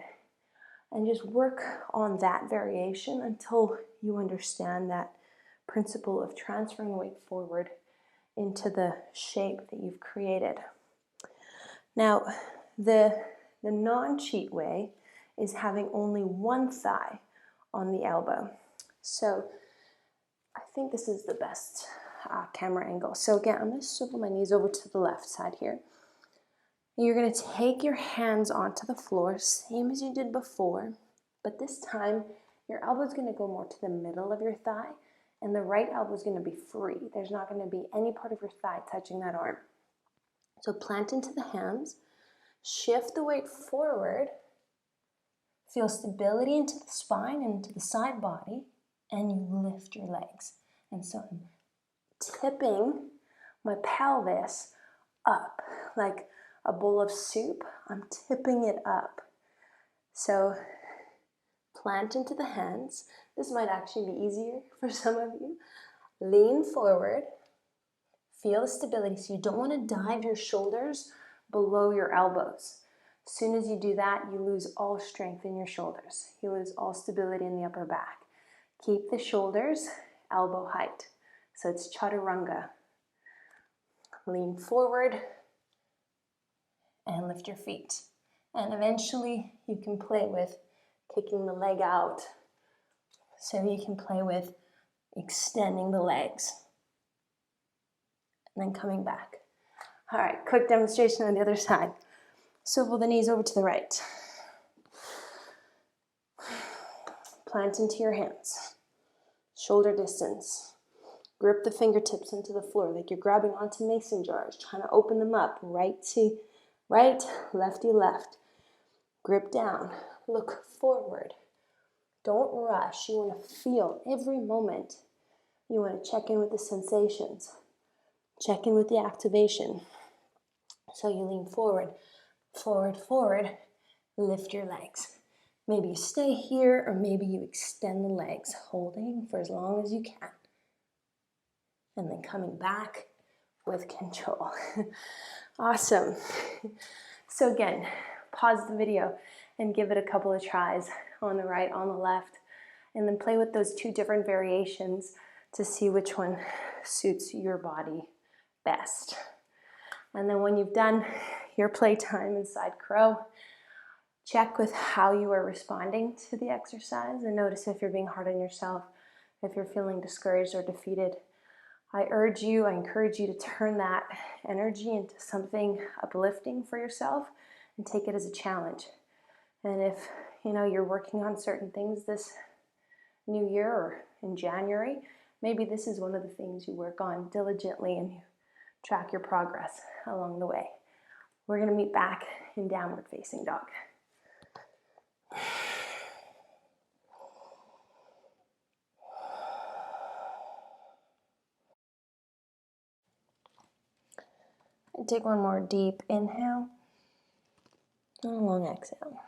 and just work on that variation until you understand that principle of transferring the weight forward into the shape that you've created. Now, the non-cheat way is having only one thigh on the elbow. So I think this is the best camera angle. So again, I'm going to swivel my knees over to the left side here. You're going to take your hands onto the floor, same as you did before, but this time your elbow is going to go more to the middle of your thigh, and the right elbow is going to be free. There's not going to be any part of your thigh touching that arm. So plant into the hands, shift the weight forward, feel stability into the spine and into the side body, and you lift your legs. And so I'm tipping my pelvis up like a bowl of soup. I'm tipping it up. So plant into the hands, This might actually be easier for some of you. Lean forward. Feel the stability. So you don't want to dive your shoulders below your elbows. As soon as you do that, you lose all strength in your shoulders. You lose all stability in the upper back. Keep the shoulders elbow height. So it's chaturanga. Lean forward and lift your feet. And eventually you can play with kicking the leg out. So you can play with extending the legs. And then coming back. All right, quick demonstration on the other side. Swivel the knees over to the right. Plant into your hands. Shoulder distance. Grip the fingertips into the floor like you're grabbing onto mason jars, trying to open them up. Right to right, lefty left. Grip down. Look forward. Don't rush. You want to feel every moment. You want to check in with the sensations. Check in with the activation. So you lean forward, forward, forward. Lift your legs. Maybe you stay here or maybe you extend the legs, holding for as long as you can. And then coming back with control. Awesome. So again, pause the video and give it a couple of tries on the right, on the left, and then play with those two different variations to see which one suits your body best. And then when you've done your playtime in side crow, check with how you are responding to the exercise and notice if you're being hard on yourself, if you're feeling discouraged or defeated. I encourage you to turn that energy into something uplifting for yourself and take it as a challenge. And if you're working on certain things this new year or in January, maybe this is one of the things you work on diligently and you track your progress along the way. We're going to meet back in downward facing dog. And take one more deep inhale and a long exhale.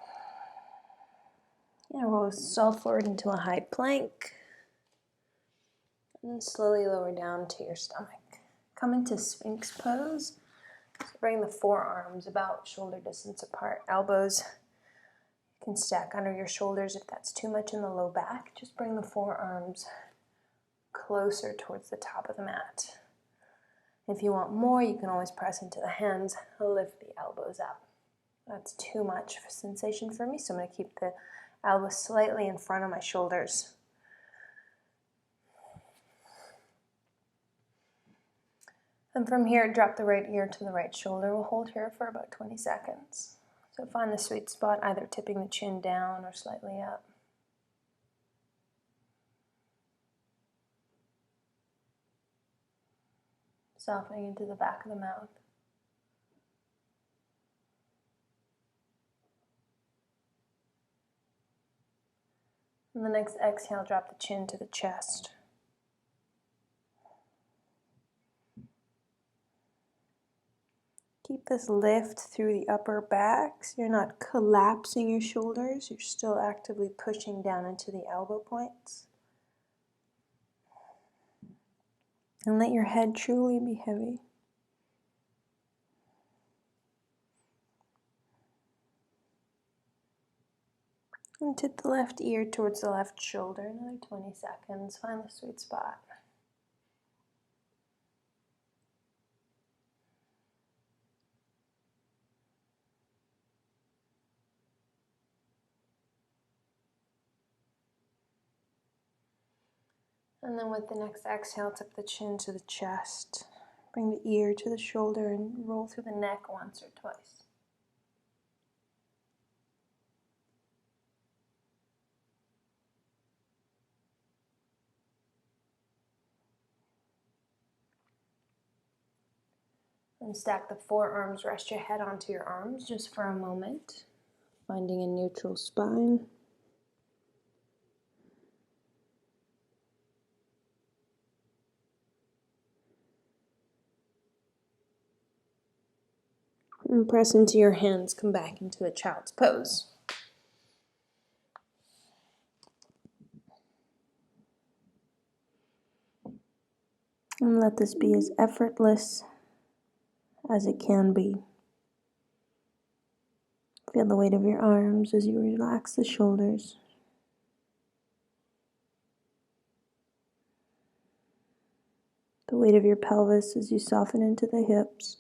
Roll yourself forward into a high plank and slowly lower down to your stomach. Come into Sphinx pose. So bring the forearms about shoulder distance apart. Elbows can stack under your shoulders if that's too much in the low back. Just bring the forearms closer towards the top of the mat. If you want more, you can always press into the hands, lift the elbows up. That's too much sensation for me, so I'm going to keep the elbows slightly in front of my shoulders. And from here, drop the right ear to the right shoulder. We'll hold here for about 20 seconds. So find the sweet spot, either tipping the chin down or slightly up. Softening into the back of the mouth. And the next exhale, drop the chin to the chest. Keep this lift through the upper back. So you're not collapsing your shoulders. You're still actively pushing down into the elbow points. And let your head truly be heavy. And tip the left ear towards the left shoulder. Another 20 seconds. Find the sweet spot. And then with the next exhale, tip the chin to the chest. Bring the ear to the shoulder and roll through the neck once or twice. And stack the forearms, rest your head onto your arms just for a moment, finding a neutral spine. And press into your hands, come back into a child's pose. And let this be as effortless as it can be. Feel the weight of your arms as you relax the shoulders. The weight of your pelvis as you soften into the hips.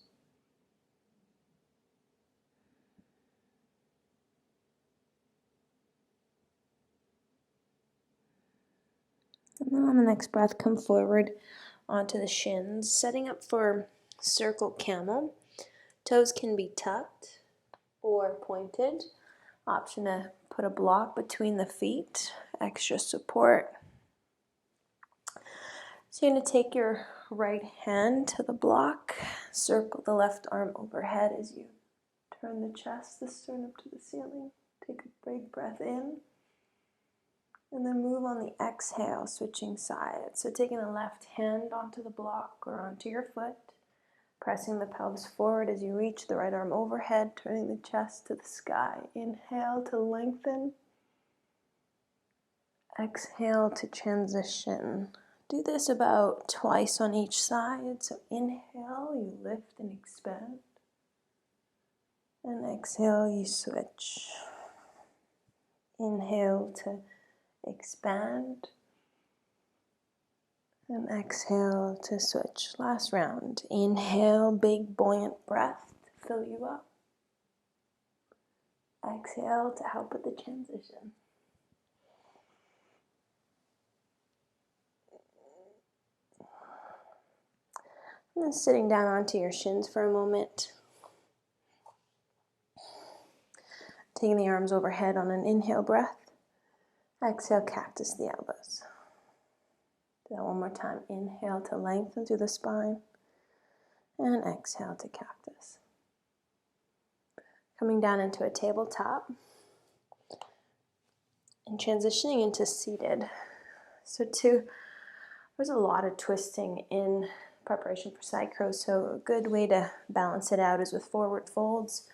And then on the next breath, come forward onto the shins, setting up for circle camel. Toes can be tucked or pointed. Option to put a block between the feet, extra support. So you're going to take your right hand to the block, circle the left arm overhead as you turn the chest, the sternum to the ceiling. Take a big breath in, and then move on the exhale, switching sides. So taking the left hand onto the block or onto your foot, pressing the pelvis forward as you reach the right arm overhead, turning the chest to the sky. Inhale to lengthen. Exhale to transition. Do this about twice on each side. So inhale, you lift and expand. And exhale, you switch. Inhale to expand. And exhale to switch. Last round. Inhale, big buoyant breath to fill you up. Exhale to help with the transition. And then sitting down onto your shins for a moment. Taking the arms overhead on an inhale breath. Exhale, cactus the elbows. Do that one more time. Inhale to lengthen through the spine. And exhale to cactus. Coming down into a tabletop. And transitioning into seated. So there's a lot of twisting in preparation for side crows. So a good way to balance it out is with forward folds.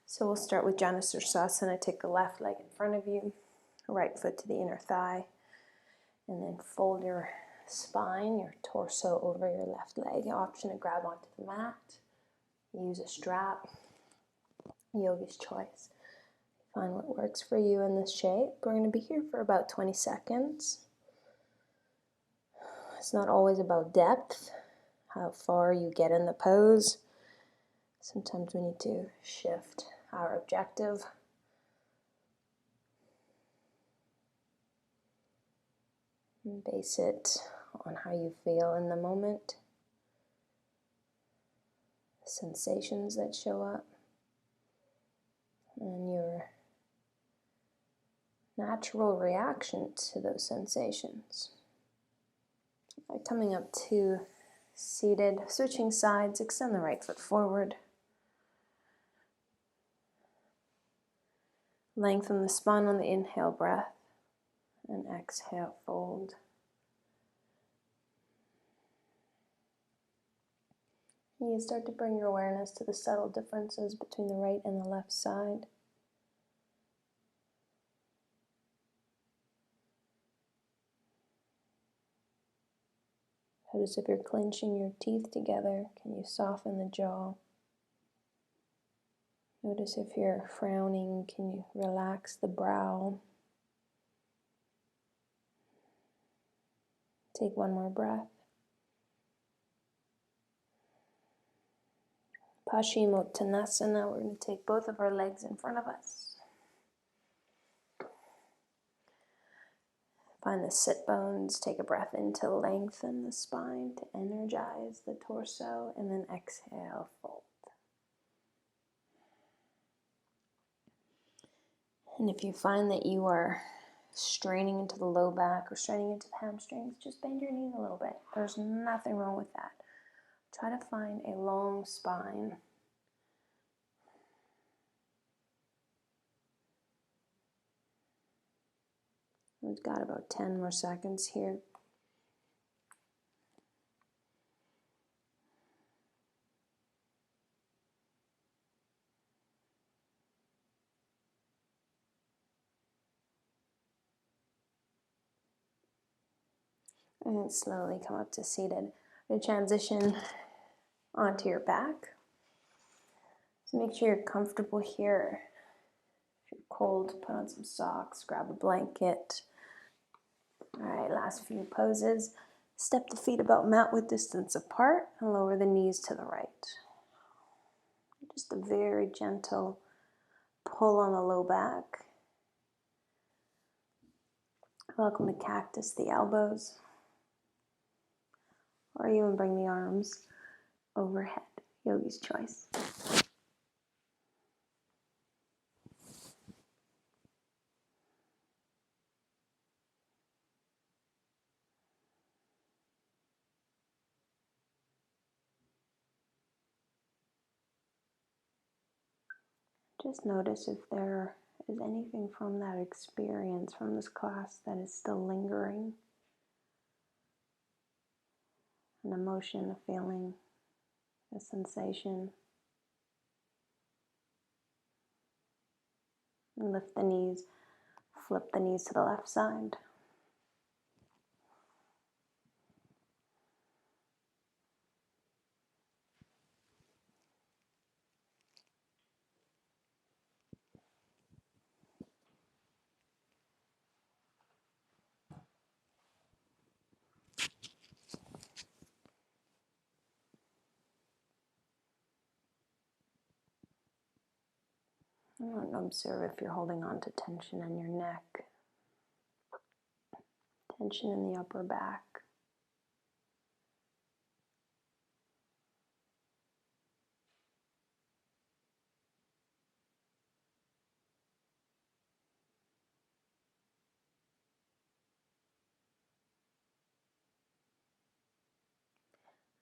So we'll start with Janusarsasana. Take the left leg in front of you. Right foot to the inner thigh. And then fold your spine, your torso over your left leg. Option to grab onto the mat. Use a strap. Yogi's choice. Find what works for you in this shape. We're going to be here for about 20 seconds. It's not always about depth, how far you get in the pose. Sometimes we need to shift our objective. And base it on how you feel in the moment. Sensations that show up. And your natural reaction to those sensations. Coming up to seated, switching sides, extend the right foot forward. Lengthen the spine on the inhale breath, and exhale, fold. You start to bring your awareness to the subtle differences between the right and the left side. Notice if you're clenching your teeth together, can you soften the jaw? Notice if you're frowning, can you relax the brow? Take one more breath. Paschimottanasana, we're going to take both of our legs in front of us. Find the sit bones, take a breath in to lengthen the spine, to energize the torso, and then exhale, fold. And if you find that you are straining into the low back or straining into the hamstrings, just bend your knees a little bit. There's nothing wrong with that. Try to find a long spine. We've got about 10 more seconds here. And slowly come up to seated. We're going to transition onto your back. So make sure you're comfortable here. If you're cold, put on some socks, grab a blanket. All right, last few poses. Step the feet about mat width distance apart and lower the knees to the right. Just a very gentle pull on the low back. Welcome to cactus the elbows. Or even bring the arms overhead, yogi's choice. Just notice if there is anything from that experience, from this class, that is still lingering. An emotion, a feeling, a sensation. And lift the knees, flip the knees to the left side. And observe if you're holding on to tension in your neck, tension in the upper back.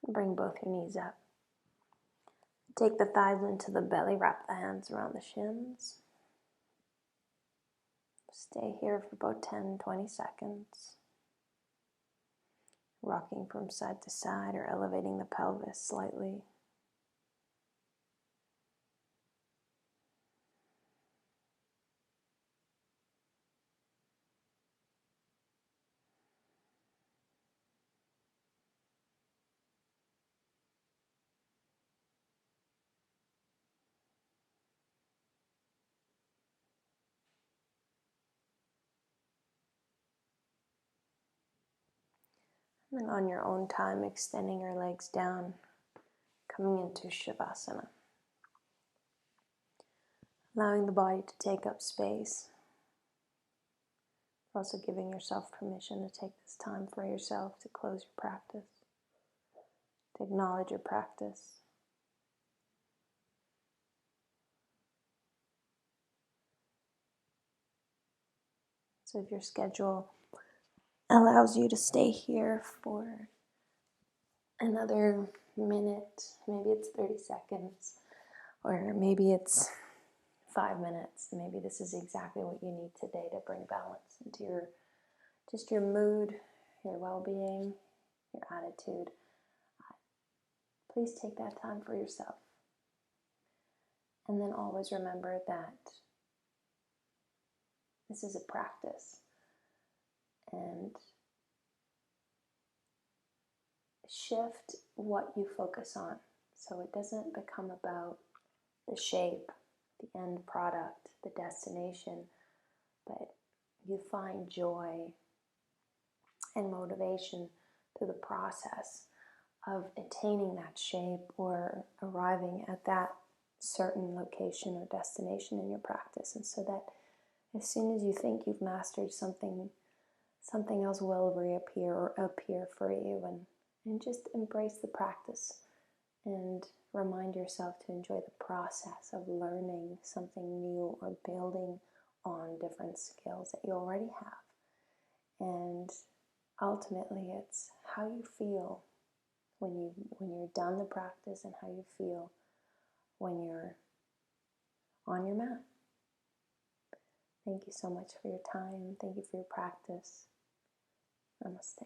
And bring both your knees up. Take the thighs into the belly, wrap the hands around the shins. Stay here for about 10-20 seconds. Rocking from side to side or elevating the pelvis slightly. And then on your own time, extending your legs down, coming into Shavasana. Allowing the body to take up space. Also giving yourself permission to take this time for yourself to close your practice, to acknowledge your practice. So if your schedule allows you to stay here for another minute, maybe it's 30 seconds, or maybe it's 5 minutes, maybe this is exactly what you need today to bring balance into your mood, your well-being, your attitude. Please take that time for yourself. And then always remember that this is a practice. And shift what you focus on. So it doesn't become about the shape, the end product, the destination, but you find joy and motivation through the process of attaining that shape or arriving at that certain location or destination in your practice. And so that as soon as you think you've mastered something, something else will reappear or appear for you, and just embrace the practice and remind yourself to enjoy the process of learning something new or building on different skills that you already have. And ultimately, it's how you feel when you're done the practice and how you feel when you're on your mat. Thank you so much for your time. Thank you for your practice. Namaste.